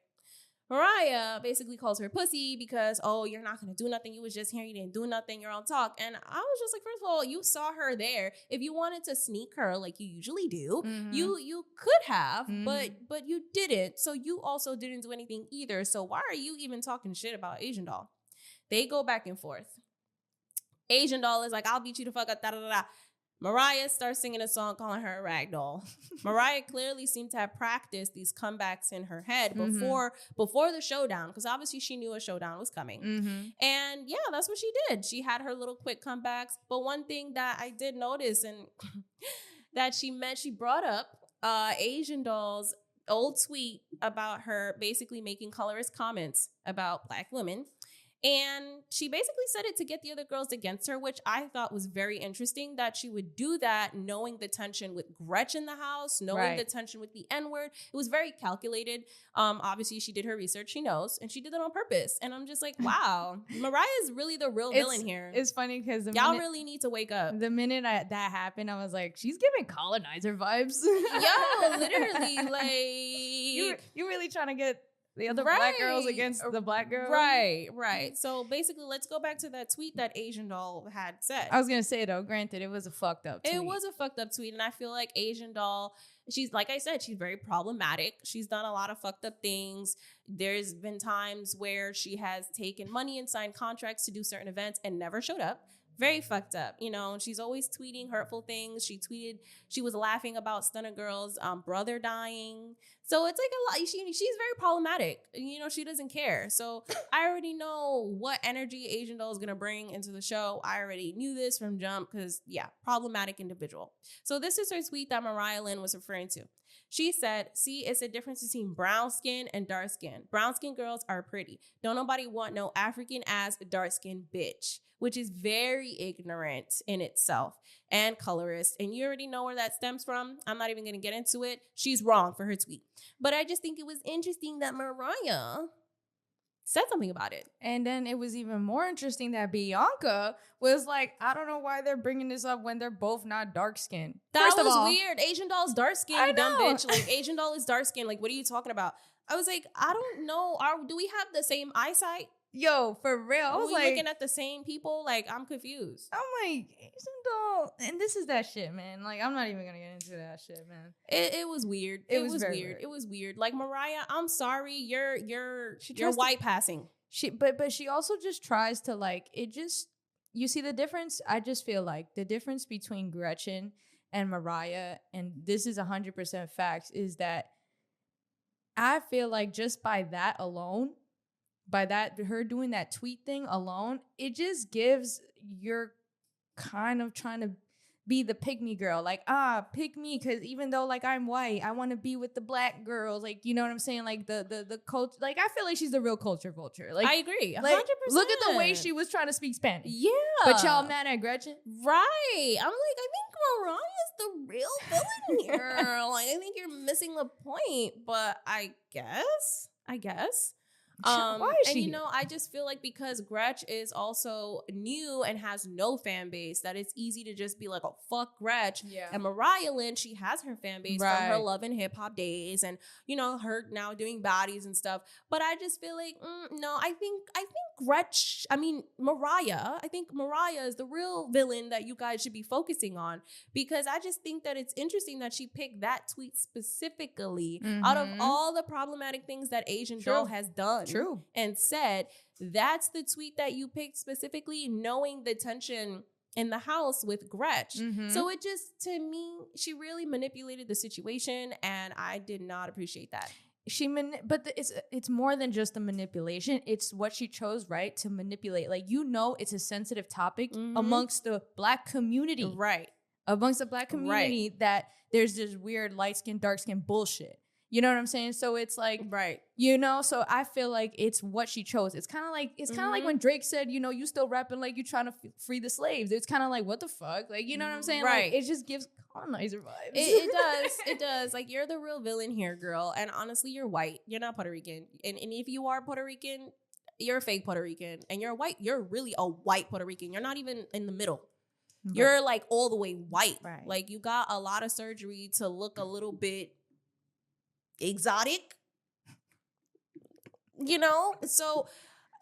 Mariah basically calls her pussy because, oh, you're not going to do nothing. You was just here. You didn't do nothing. You're on talk. And I was just like, first of all, you saw her there. If you wanted to sneak her like you usually do, you could have, but you didn't. So you also didn't do anything either. So why are you even talking shit about Asian Doll? They go back and forth. Asian Doll is like, I'll beat you the fuck up, da da da da. Mariah starts singing a song calling her a rag doll. Mariah clearly seemed to have practiced these comebacks in her head before the showdown, because obviously she knew a showdown was coming. And yeah, that's what she did. She had her little quick comebacks. But one thing that I did notice and that she brought up Asian Doll's old tweet about her basically making colorist comments about Black women. And she basically said it to get the other girls against her, which I thought was very interesting, that she would do that knowing the tension with Gretch in the house, knowing the tension with the N-word. It was very calculated. Obviously, she did her research. She knows. And she did it on purpose. And I'm just like, wow, Mariah is really the real villain here. It's funny because y'all really need to wake up. The minute that happened, I was like, she's giving colonizer vibes. Yo, literally, like... You really trying to get... the other Black girls against the Black girls. Right. So basically, let's go back to that tweet that Asian Doll had said. I was going to say, though, granted, it was a fucked up tweet. It was a fucked up tweet. And I feel like Asian Doll, she's, like I said, she's very problematic. She's done a lot of fucked up things. There's been times where she has taken money and signed contracts to do certain events and never showed up. Very fucked up, she's always tweeting hurtful things. She tweeted, she was laughing about Stunner Girl's brother dying. So it's like a lot. She's very problematic. She doesn't care. So I already know what energy Asian Doll is going to bring into the show. I already knew this from jump because, yeah, problematic individual. So this is her tweet that Mariah Lynn was referring to. She said, see, it's a difference between brown skin and dark skin. Brown skin girls are pretty. Don't nobody want no African ass dark skin bitch, which is very ignorant in itself and colorist. And you already know where that stems from. I'm not even going to get into it. She's wrong for her tweet. But I just think it was interesting that Mariah said something about it. And then it was even more interesting that Bianca was like, I don't know why they're bringing this up when they're both not dark skinned. That was weird. Asian Doll's dark skinned, dumb bitch. Like, Asian Doll is dark skinned. Like, what are you talking about? I was like, I don't know. Do we have the same eyesight? Yo, for real. I was like, looking at the same people. Like, I'm confused. I'm like, Asian Doll. And this is that shit, man. Like, I'm not even going to get into that shit, man. It was weird. It was weird. It was weird. Like, Mariah, I'm sorry. You're white passing. But she also just tries to, like, you see the difference? I just feel like the difference between Gretchen and Mariah, and this is 100% facts, is that I feel like just by that alone, her doing that tweet thing alone, it just gives you're kind of trying to be the pick me girl. Like, pick me, because even though, like, I'm white, I want to be with the Black girls. Like, you know what I'm saying? Like, the culture. Like, I feel like she's the real culture vulture. Like, I agree, 100%. Like, look at the way she was trying to speak Spanish. Yeah. But y'all mad at Gretchen? Right. I'm like, I think Mariah's the real villain here. Like, I think you're missing the point. But I guess. Why is she? And I just feel like because Gretch is also new and has no fan base, that it's easy to just be like, oh, fuck Gretch. Yeah. And Mariah Lynn, she has her fan base from her love and hip hop days, and her now doing Baddies and stuff. But I just feel like no, I think Mariah is the real villain that you guys should be focusing on, because I just think that it's interesting that she picked that tweet specifically out of all the problematic things that Asian Doll has done. True. And said, that's the tweet that you picked specifically, knowing the tension in the house with Gretch. So it just, to me, she really manipulated the situation, and I did not appreciate that. it's more than just the manipulation. It's what she chose, right, to manipulate. Like, you know, it's a sensitive topic amongst the Black community, right? Amongst the Black community, that there's this weird light skin, dark skin bullshit. You know what I'm saying? So it's like, right. You know, so I feel like it's what she chose. It's kind of like when Drake said, you know, you still rapping like you trying to free the slaves. It's kind of like, what the fuck? Like, you know what I'm saying? Right. Like, it just gives colonizer vibes. It does. It does. Like, you're the real villain here, girl. And honestly, you're white. You're not Puerto Rican. And if you are Puerto Rican, you're a fake Puerto Rican. And you're white. You're really a white Puerto Rican. You're not even in the middle. Right. You're like all the way white. Right. Like, you got a lot of surgery to look a little bit exotic, you know? So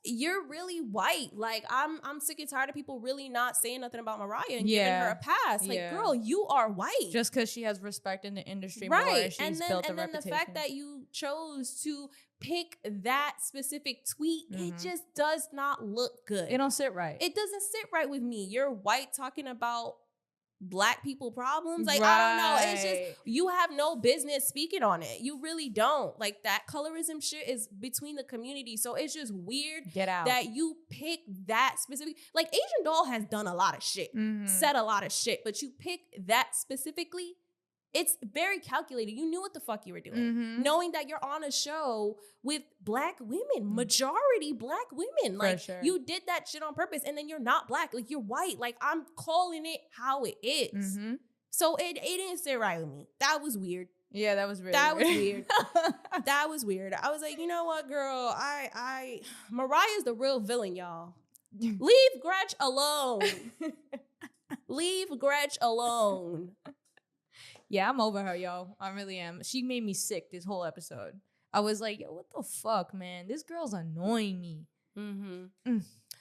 you're really white. Like, I'm sick and tired of people really not saying nothing about Mariah and giving her a pass. Like, girl, you are white. Just because she has respect in the industry, right? More, and she's and then, built a and then reputation. the fact that you chose to pick that specific tweet, it just does not look good. It don't sit right. It doesn't sit right with me. You're white talking about Black people problems. Like, right. I don't know. It's just, you have no business speaking on it. You really don't. Like, that colorism shit is between the community. So it's just weird that you pick that specific. Like, Asian Doll has done a lot of shit, said a lot of shit, but you pick that specifically. It's very calculated. You knew what the fuck you were doing. Knowing that you're on a show with Black women, majority Black women. Like, you did that shit on purpose, and then you're not Black. Like, you're white. Like, I'm calling it how it is. So it didn't sit right with me. That was weird. Yeah, that was weird. That was weird. That was weird. I was like, you know what, girl? Mariah's the real villain, y'all. Leave Gretch alone. Leave Gretch alone. Yeah, I'm over her, yo. I really am. She made me sick this whole episode. I was like, yo, what the fuck, man? This girl's annoying me.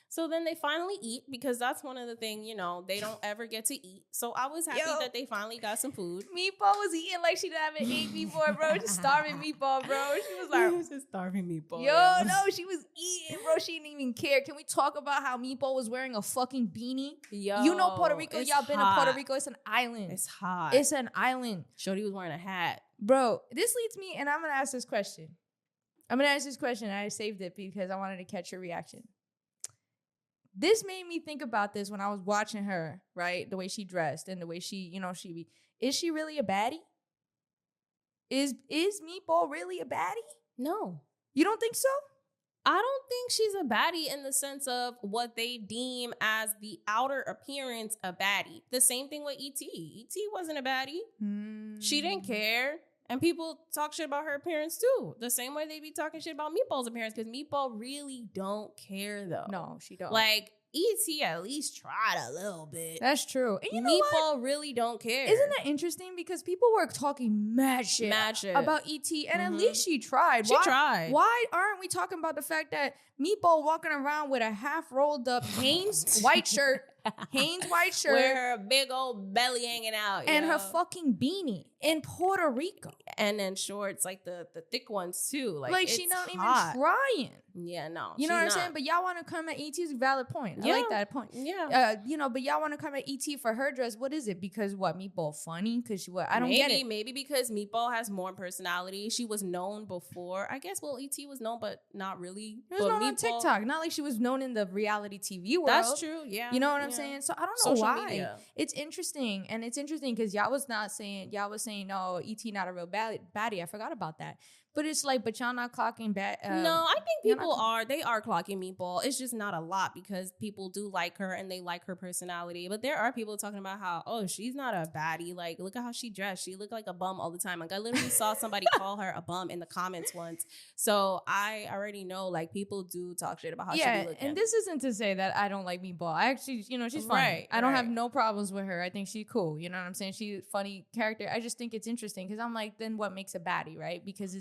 So then they finally eat, because that's one of the things, you know, they don't ever get to eat. So I was happy that they finally got some food. Meatball was eating like she haven't ate before, bro. Just starving Meatball, bro. She was like, just starving Meatball. Yo, no, she was eating, bro. She didn't even care. Can we talk about how Meatball was wearing a fucking beanie? Yo, you know Puerto Rico. Y'all been to Puerto Rico. It's an island. It's hot. It's an island. Shorty was wearing a hat. Bro, this leads me, and I'm going to ask this question. I saved it because I wanted to catch your reaction. This made me think about this when I was watching her, right? The way she dressed and the way she, you know, is she really a baddie? Is Meatball really a baddie? No. You don't think so? I don't think she's a baddie in the sense of what they deem as the outer appearance a baddie. The same thing with E.T. E.T. wasn't a baddie. She didn't care. And people talk shit about her appearance too. The same way they be talking shit about Meatball's appearance, because Meatball really don't care though. No, she don't. Like, E.T. at least tried a little bit. That's true. And you know Meatball really don't care. Isn't that interesting? Because people were talking mad shit about E.T. And at least she tried. She tried. Why aren't we talking about the fact that Meatball walking around with a half rolled up Hanes white shirt, with her big old belly hanging out, and her fucking beanie in Puerto Rico, and then shorts, like the thick ones too. Like she's not hot. even trying. Yeah, no, you know what I'm saying. But y'all want to come at E.T.'s valid point. I like that point. Yeah, you know, but y'all want to come at E.T. for her dress. What is it? Because what, Meatball funny? Because she what? I don't get it. Maybe because Meatball has more personality. She was known before. I guess. Well, E.T. was known, but not really. It was known on TikTok. Not like she was known in the reality TV world. That's true. Yeah, you know what I'm saying. So I don't know Social why. Media. It's interesting, and it's interesting because y'all was saying no, E.T. not a real baddie. I forgot about that. But it's like, but y'all not clocking back. No, I think people are clocking Meatball. It's just not a lot because people do like her and they like her personality. But there are people talking about how, oh, she's not a baddie. Like, look at how she dressed. She looked like a bum all the time. Like, I literally saw somebody call her a bum in the comments once. So I already know, like, people do talk shit about how she be looking. And this isn't to say that I don't like Meatball. I actually, you know, she's funny. Right, I don't have no problems with her. I think she's cool. You know what I'm saying? She's a funny character. I just think it's interesting because I'm like, then what makes a baddie, right? Because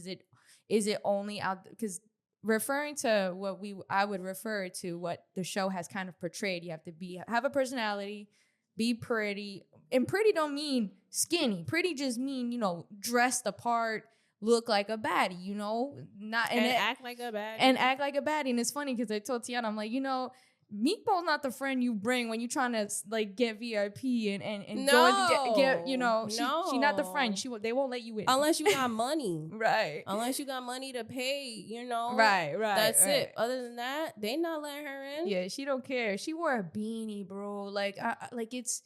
is it only out, because referring to what I would refer to what the show has kind of portrayed, you have to have a personality, be pretty, and pretty don't mean skinny. Pretty just mean, you know, dressed the part, look like a baddie, you know, act like a baddie. And it's funny because I told Tiana, I'm like, you know, Meatball's not the friend you bring when you trying to like get VIP and No. get you know, she not the No. friend. They won't let you in. Unless you got money. Right. Unless you got money to pay, you know. Right. That's right. it. Other than that, they not letting her in. Yeah, she don't care. She wore a beanie, bro. Like like it's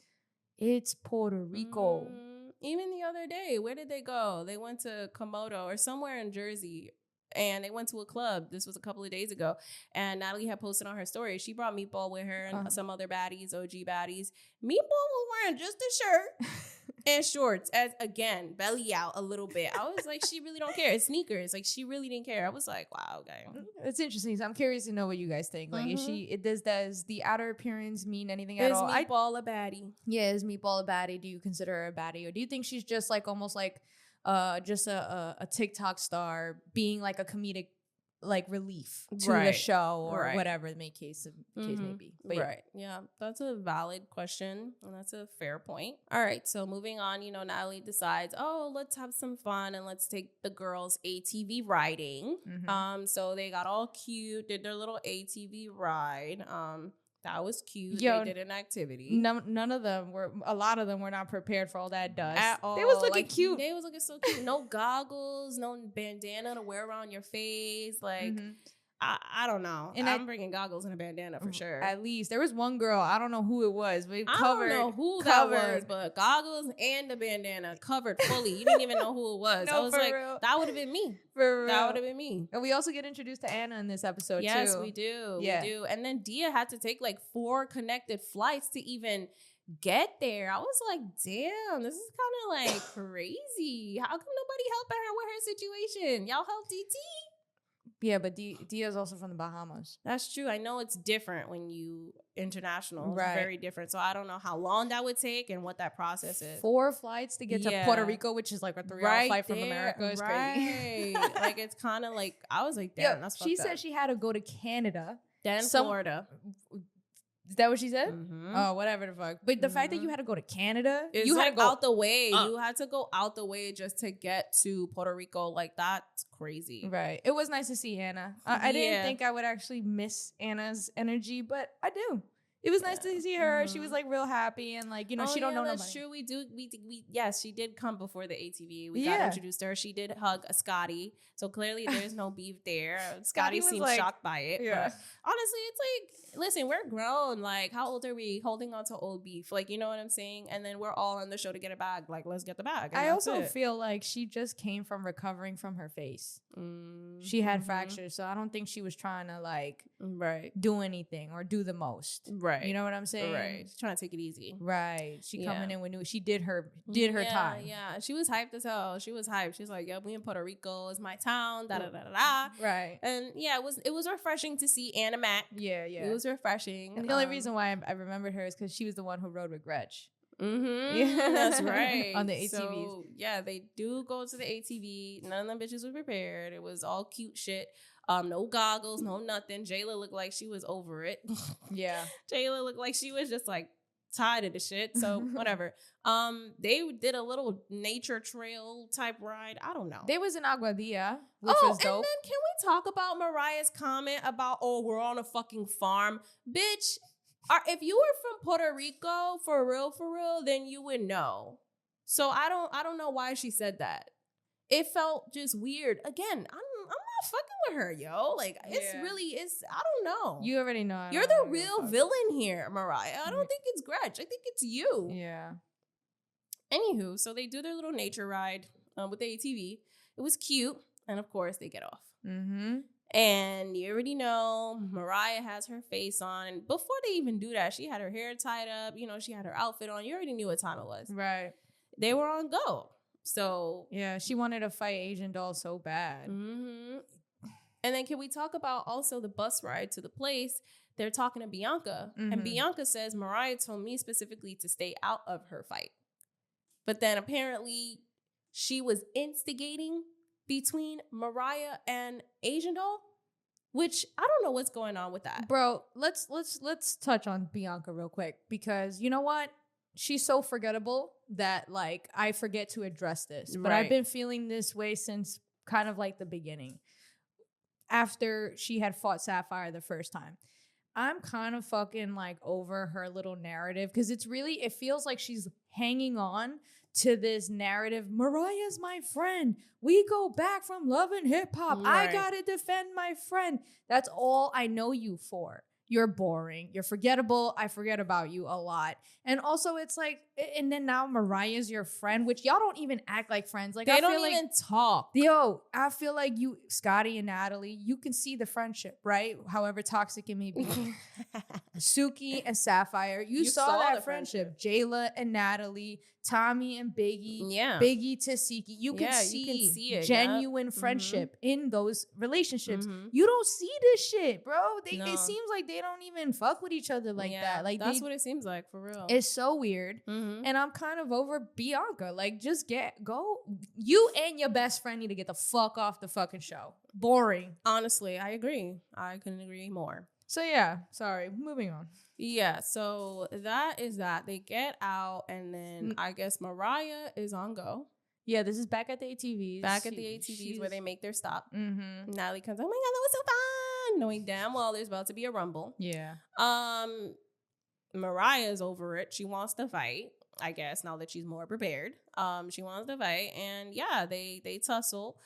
Puerto Rico. Even the other day, where did they go? They went to Komodo or somewhere in Jersey. And they went to a club. This was a couple of days ago. And Natalie had posted on her story. She brought Meatball with her and some other baddies, OG baddies. Meatball was wearing just a shirt and shorts, as again, belly out a little bit. I was like, she really don't care. It's sneakers. Like, she really didn't care. I was like, wow, okay. It's interesting. So I'm curious to know what you guys think. Like, does the outer appearance mean anything at all? Is Meatball a baddie? Yeah, is Meatball a baddie? Do you consider her a baddie? Or do you think she's just like almost like just a TikTok star being like a comedic like relief to the show or whatever the case may be. But Yeah, that's a valid question and that's a fair point. All right, so moving on, you know, Natalie decides, oh, let's have some fun and let's take the girls ATV riding. So they got all cute, did their little ATV ride. That was cute. Yo, they did an activity. None of them were. A lot of them were not prepared for all that dust. At all. They was looking cute. They was looking so cute. No goggles, no bandana to wear around your face. Like, I don't know. And I'm bringing goggles and a bandana for sure. At least there was one girl. I don't know who it was, but I don't know who that was, but goggles and the bandana covered fully. You didn't even know who it was. No, I was like, real. that would have been me. For real. That would have been me. And we also get introduced to Anna in this episode too. Yes, we do. Yeah. We do. And then Dia had to take like 4 connected flights to even get there. I was like, damn, this is kind of like crazy. How come nobody helping her with her situation? Y'all help DT? Yeah, but Dia's also from the Bahamas. That's true. I know it's different when you international. Right. It's very different. So I don't know how long that would take and what that process is. 4 flights to get to Puerto Rico, which is like a 3-hour flight from America. It's crazy. Like, it's kind of like, I was like, damn, that's fucked she up. said she had to go to Canada. Then Florida. Is that what she said? Oh, whatever the fuck. But the fact that you had to go to Canada, you had to go out the way. You had to go out the way just to get to Puerto Rico. Like, that's crazy. Right. It was nice to see Anna. I didn't think I would actually miss Anna's energy, but I do. It was nice to see her. She was like real happy and like, you know, she don't know that's nobody. True. We do. We yes, she did come before the ATV. We got introduced to her. She did hug a Scotty. So clearly there's no beef there. Scotty seemed like, shocked by it. Yeah. But honestly, it's like, listen, we're grown. Like, how old are we holding on to old beef? Like, you know what I'm saying? And then we're all on the show to get a bag. Like, let's get the bag. I also feel like she just came from recovering from her face. She had fractures, so I don't think she was trying to like do anything or do the most. Right. You know what I'm saying? Right. She's trying to take it easy. Right. She coming in with new. She did her time. Yeah. She was hyped as hell. She was hyped. She's like, "Yo, we in Puerto Rico. It's my town." Da da da da. Right. And yeah, it was refreshing to see Anna Mac. Yeah. It was refreshing. And the only reason why I remembered her is because she was the one who rode with Gretch. Yeah, that's right. On the ATVs. So, yeah, they do go to the ATV. None of them bitches were prepared. It was all cute shit. No goggles, no nothing. Jayla looked like she was over it. Yeah. Jayla looked like she was just like tired of the shit. So whatever. They did a little nature trail type ride. I don't know. There was an Aguadilla, which was dope. And then can we talk about Mariah's comment about, oh, we're on a fucking farm? Bitch, if you were from Puerto Rico for real, then you would know. So I don't know why she said that. It felt just weird. Again, I'm not fucking with her, yo. Like, it's I don't know. You already know. You're the real villain here, Mariah. I don't think it's Gretch. I think it's you. Yeah. Anywho, so they do their little nature ride with the ATV. It was cute. And of course, they get off. And you already know Mariah has her face on. And before they even do that, she had her hair tied up. You know, she had her outfit on. You already knew what time it was. Right. They were on go. So yeah, she wanted to fight Asian Doll so bad. And then can we talk about also the bus ride to the place? They're talking to Bianca. And Bianca says, Mariah told me specifically to stay out of her fight. But then apparently she was instigating between Mariah and Asian Doll, which I don't know what's going on with that. Bro, let's touch on Bianca real quick, because you know what? She's so forgettable that like I forget to address this. But I've been feeling this way since kind of like the beginning. After she had fought Sapphire the first time. I'm kind of fucking like over her little narrative because it feels like she's hanging on to this narrative. Mariah's my friend. We go back from Love and Hip Hop. Right. I gotta defend my friend. That's all I know you for. You're boring. You're forgettable. I forget about you a lot. And also, it's like, and then now Mariah's your friend, which y'all don't even act like friends. Like They I don't feel even like, talk. Yo, I feel like you, Scotty and Natalie, you can see the friendship, right? However toxic it may be. Suki and Sapphire, you saw that the friendship. Jayla and Natalie, Tommy and Biggie, Yeah. Biggie to Tesehki. You can see it, genuine yep. friendship in those relationships. Mhm. You don't see this shit, bro. No. It seems like they don't even fuck with each other like that. Like that's what it seems like for real. it's so weird. Mhm. And I'm kind of over Bianca. Like, just go. You and your best friend need to get the fuck off the fucking show. Boring. Honestly, I agree. I couldn't agree more. So yeah, sorry. Moving on. Yeah, so that is that. They get out, and then I guess Mariah is on go. Yeah, this is back at the ATVs. Back at the ATVs where they make their stop. Mm-hmm. Natalie comes, oh my God, that was so fun. Knowing damn well there's about to be a rumble. Yeah. Mariah's over it. She wants to fight, I guess, now that she's more prepared. She wants to fight. And yeah, they tussle.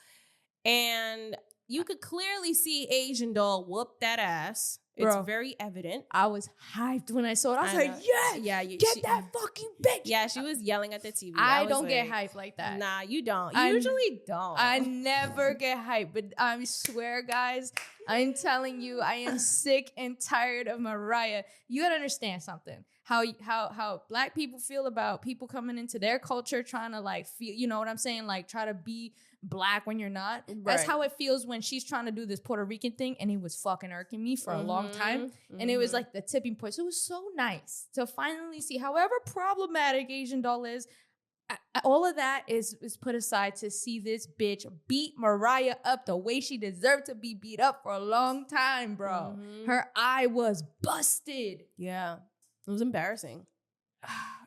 And you could clearly see Asian Doll whoop that ass. It's Bro. very evident. I was hyped when I saw it. I was I like, know. yeah, Yeah, get that fucking bitch. Yeah, she was yelling at the TV. I was don't get like, hyped like that. Nah, you don't. You I- usually don't. I never get hyped, but I swear, guys, I'm telling you, I am sick and tired of Mariah. You gotta understand something. How black people feel about people coming into their culture trying to like feel, you know what I'm saying? Like try to be black when you're not. That's Right. how it feels when she's trying to do this Puerto Rican thing, and it was fucking irking me for a long time. And it was like the tipping point. So it was so nice to finally see, however problematic Asian Doll is, all of that is put aside to see this bitch beat Mariah up the way she deserved to be beat up for a long time, bro. Her eye was busted. Yeah. It was embarrassing.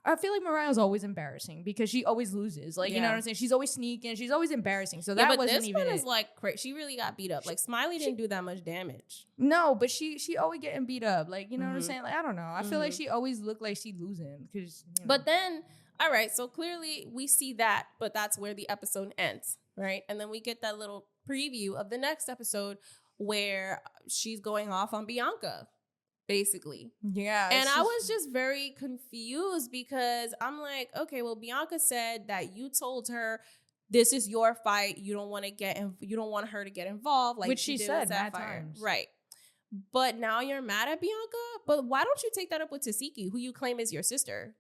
I feel like Mariah's always embarrassing because she always loses. Like, you know Yeah. what I'm saying? She's always sneaking. She's always embarrassing. So Yeah, that but wasn't this even one it. is like crazy. She really got beat up. Like Smiley didn't do that much damage. No, but she always getting beat up. Like, you know what I'm Mhm. saying? Like, I don't know. I feel like she always looked like she losing because. But then, all right, so clearly we see that, but that's where the episode ends, right? And then we get that little preview of the next episode where she's going off on Bianca, basically. yeah, And I was just very confused because I'm like, okay, well, Bianca said that you told her this is your fight. You don't want to you don't want her to get involved, like Which she did said with mad Sapphire. times. Right? But now you're mad at Bianca. But why don't you take that up with Tesehki, who you claim is your sister?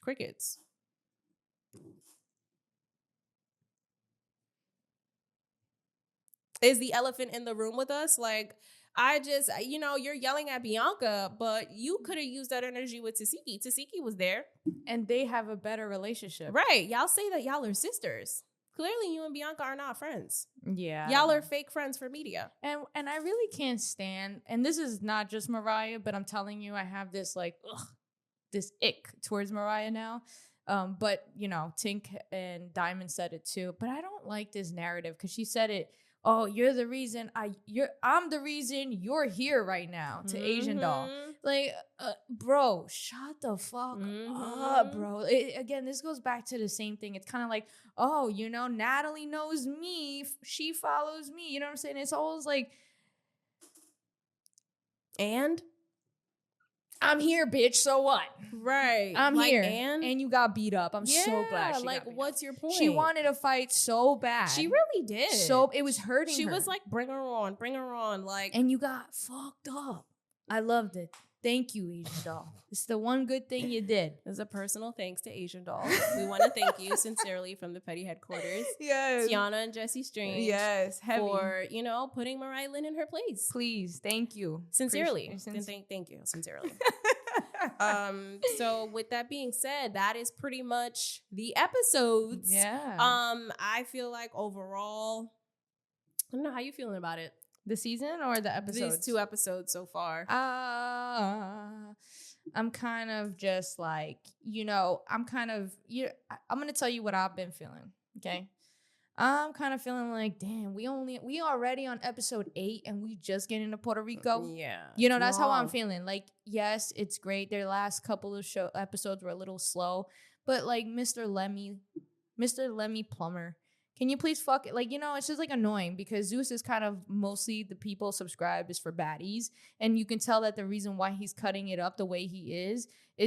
Crickets. Is the elephant in the room with us? Like, I just, you're yelling at Bianca, but you could have used that energy with Tesehki. Tesehki was there. and they have a better relationship. Right. Y'all say that y'all are sisters. Clearly, you and Bianca are not friends. Yeah. Y'all are fake friends for media. And I really can't stand, and this is not just Mariah, but I'm telling you, I have this like, this ick towards Mariah now. But Tink and Diamond said it too. But I don't like this narrative because she said it. Oh, you're the reason I'm the reason you're here right now to Asian Doll. Like, bro, shut the fuck up, bro. Again, this goes back to the same thing. It's kind of like, oh, Natalie knows me. She follows me. You know what I'm saying? It's always like, And? I'm here, bitch. So what? Right. I'm like, here. And you got beat up. I'm so glad she like, got beat what's up. your point? She wanted to fight so bad. She really did. So it was hurting She her. was like, bring her on. Like, And you got fucked up. I loved it. Thank you, Asian Doll. It's the one good thing you did. as a personal thanks to Asian Doll. We want to thank you sincerely from the Petty headquarters. Yes. Tiana and Jesse Strange. Yes. Heavy. For, putting Mariah Lynn in her place. Please. Thank you. Sincerely. Thank you. Sincerely. So with that being said, that is pretty much the episodes. Yeah. I feel like overall, I don't know how you feeling about it. The season or the episodes? These 2 episodes so far. I'm kind of just like, I'm going to tell you what I've been feeling. Okay. I'm kind of feeling like, damn, we already on episode 8 and we just getting to Puerto Rico. Yeah. You know, that's how I'm feeling. Like, yes, it's great. Their last couple of episodes were a little slow, but like Mr. Lemmy Plumber, can you please fuck it? Like, you know, it's just like annoying because Zeus is kind of mostly the people subscribed is for baddies. And you can tell that the reason why he's cutting it up the way he is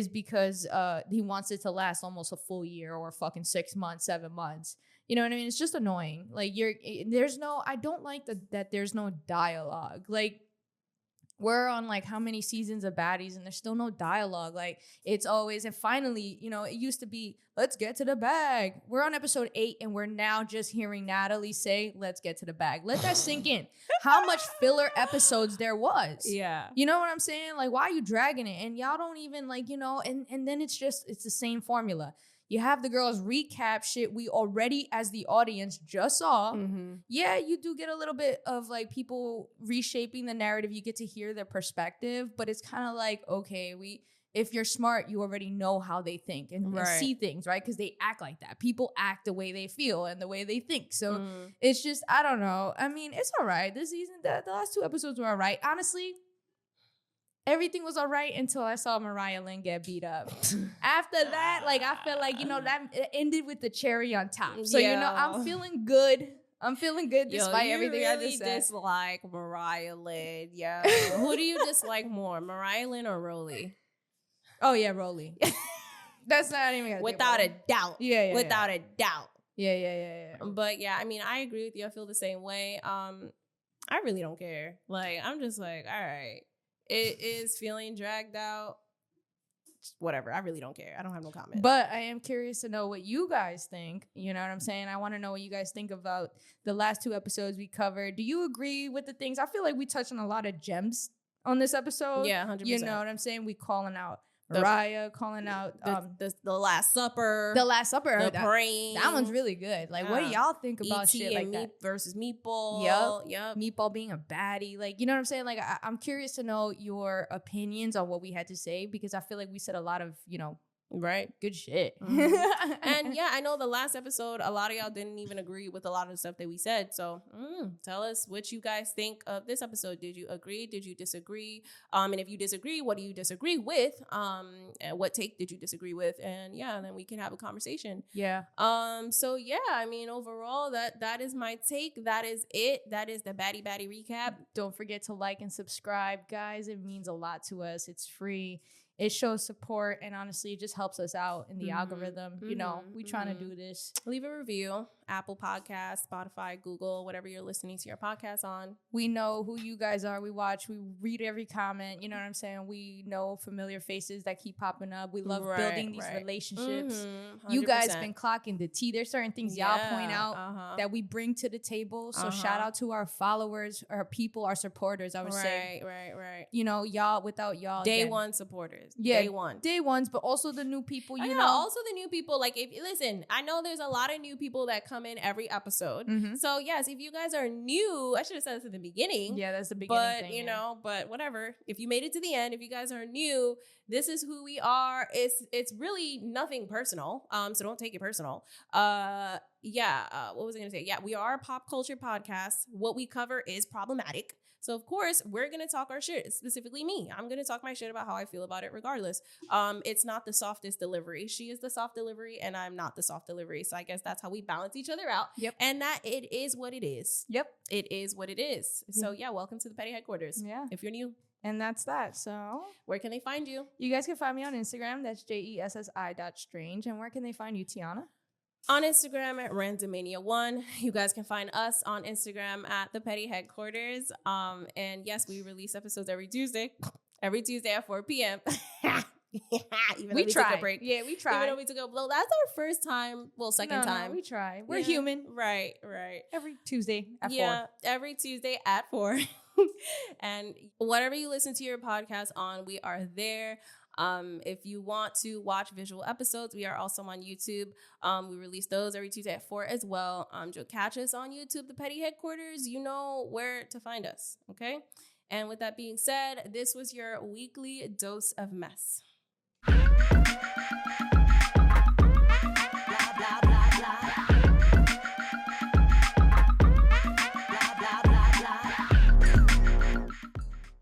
because he wants it to last almost a full year or fucking 6 months, 7 months. You know what I mean? It's just annoying. Like I don't like that there's no dialogue. Like, we're on like how many seasons of Baddies and there's still no dialogue. Like, it's always, and finally, you know, it used to be, let's get to the bag. We're on episode 8 and we're now just hearing Natalie say, let's get to the bag. Let that sink in. How much filler episodes there was. Yeah. You know what I'm saying? Like, why are you dragging it? And y'all don't even like, you know, and then it's the same formula. You have the girls recap shit we already, as the audience, just saw. Mm-hmm. Yeah, you do get a little bit of like people reshaping the narrative. You get to hear their perspective, but it's kind of like, okay, if you're smart, you already know how they think and see things, right? Because they act like that. People act the way they feel and the way they think. So it's just, I don't know. I mean, it's all right. This season, the last 2 episodes were all right. Honestly, everything was all right until I saw Mariah Lynn get beat up. After that, like, I felt like, you know, that ended with the cherry on top. So, you know, I'm feeling good. Despite everything I just said. You dislike Mariah Lynn. Yeah. Who do you dislike more, Mariah Lynn or Rolly? Oh, yeah, Rolly. That's not even without a doubt. Yeah. Without a doubt. Yeah. But yeah, I mean, I agree with you. I feel the same way. I really don't care. Like, I'm just like, all right. It is feeling dragged out. Whatever. I really don't care. I don't have no comment. But I am curious to know what you guys think. You know what I'm saying? I want to know what you guys think about the last 2 episodes we covered. Do you agree with the things? I feel like we touched on a lot of gems on this episode. Yeah, 100%. You know what I'm saying? We calling out Mariah, calling out the Last Supper. The Last Supper. The Brain. That one's really good. Like, what do y'all think about shit like that? Versus Meatball. Yep. Meatball being a baddie. Like, you know what I'm saying? Like, I'm curious to know your opinions on what we had to say because I feel like we said a lot of, you know, good shit. Mm-hmm. And yeah, I know the last episode, a lot of y'all didn't even agree with a lot of the stuff that we said. So tell us what you guys think of this episode. Did you agree? Did you disagree? And if you disagree, what do you disagree with? And what take did you disagree with? And yeah, then we can have a conversation. Yeah. So yeah, I mean, overall, that is my take. That is it. That is the Baddie recap. Don't forget to like and subscribe, guys. It means a lot to us. It's free. It shows support, and honestly, it just helps us out in the algorithm. You know, we trying to do this. Leave a review. Apple Podcasts, Spotify, Google, whatever you're listening to your podcast on. We know who you guys are. We watch. We read every comment. You know what I'm saying? We know familiar faces that keep popping up. We love building these relationships. You guys been clocking the tea. There's certain things y'all point out that we bring to the table. So shout out to our followers, our people, our supporters, I would say. Right. You know, y'all, without y'all. Day one supporters. Yeah, Day ones, but also the new people, you know. Also the new people. Like, listen, I know there's a lot of new people that come in every episode. So yes, if you guys are new, I should have said this at the beginning. Yeah, that's the beginning but thing, you know, but whatever. If you made it to the end, if you guys are new, this is who we are. It's really nothing personal. So don't take it personal. What was I gonna say? Yeah, we are a pop culture podcast. What we cover is problematic. So, of course, we're going to talk our shit, specifically me. I'm going to talk my shit about how I feel about it regardless. It's not the softest delivery. She is the soft delivery and I'm not the soft delivery. So I guess that's how we balance each other out. Yep. And that it is what it is. Yep. It is what it is. So, yeah, welcome to the Petty Headquarters. Yeah. If you're new. And that's that. So where can they find you? You guys can find me on Instagram. That's JESSI.strange. And where can they find you, Tiana? On Instagram at Randomania1. You guys can find us on Instagram at the Petty Headquarters. And yes, we release episodes every Tuesday at 4 p.m. Even we took a break. Yeah, we try. Even though we took a well, that's our first time. Well, second time. No, we try. We're human. Right. Every Tuesday at 4. Yeah, every Tuesday at 4. And whatever you listen to your podcast on, we are there. If you want to watch visual episodes, we are also on YouTube. We release those every Tuesday at 4 as well. You'll catch us on YouTube, the Petty Headquarters. You know where to find us, okay? And with that being said, this was your weekly dose of mess.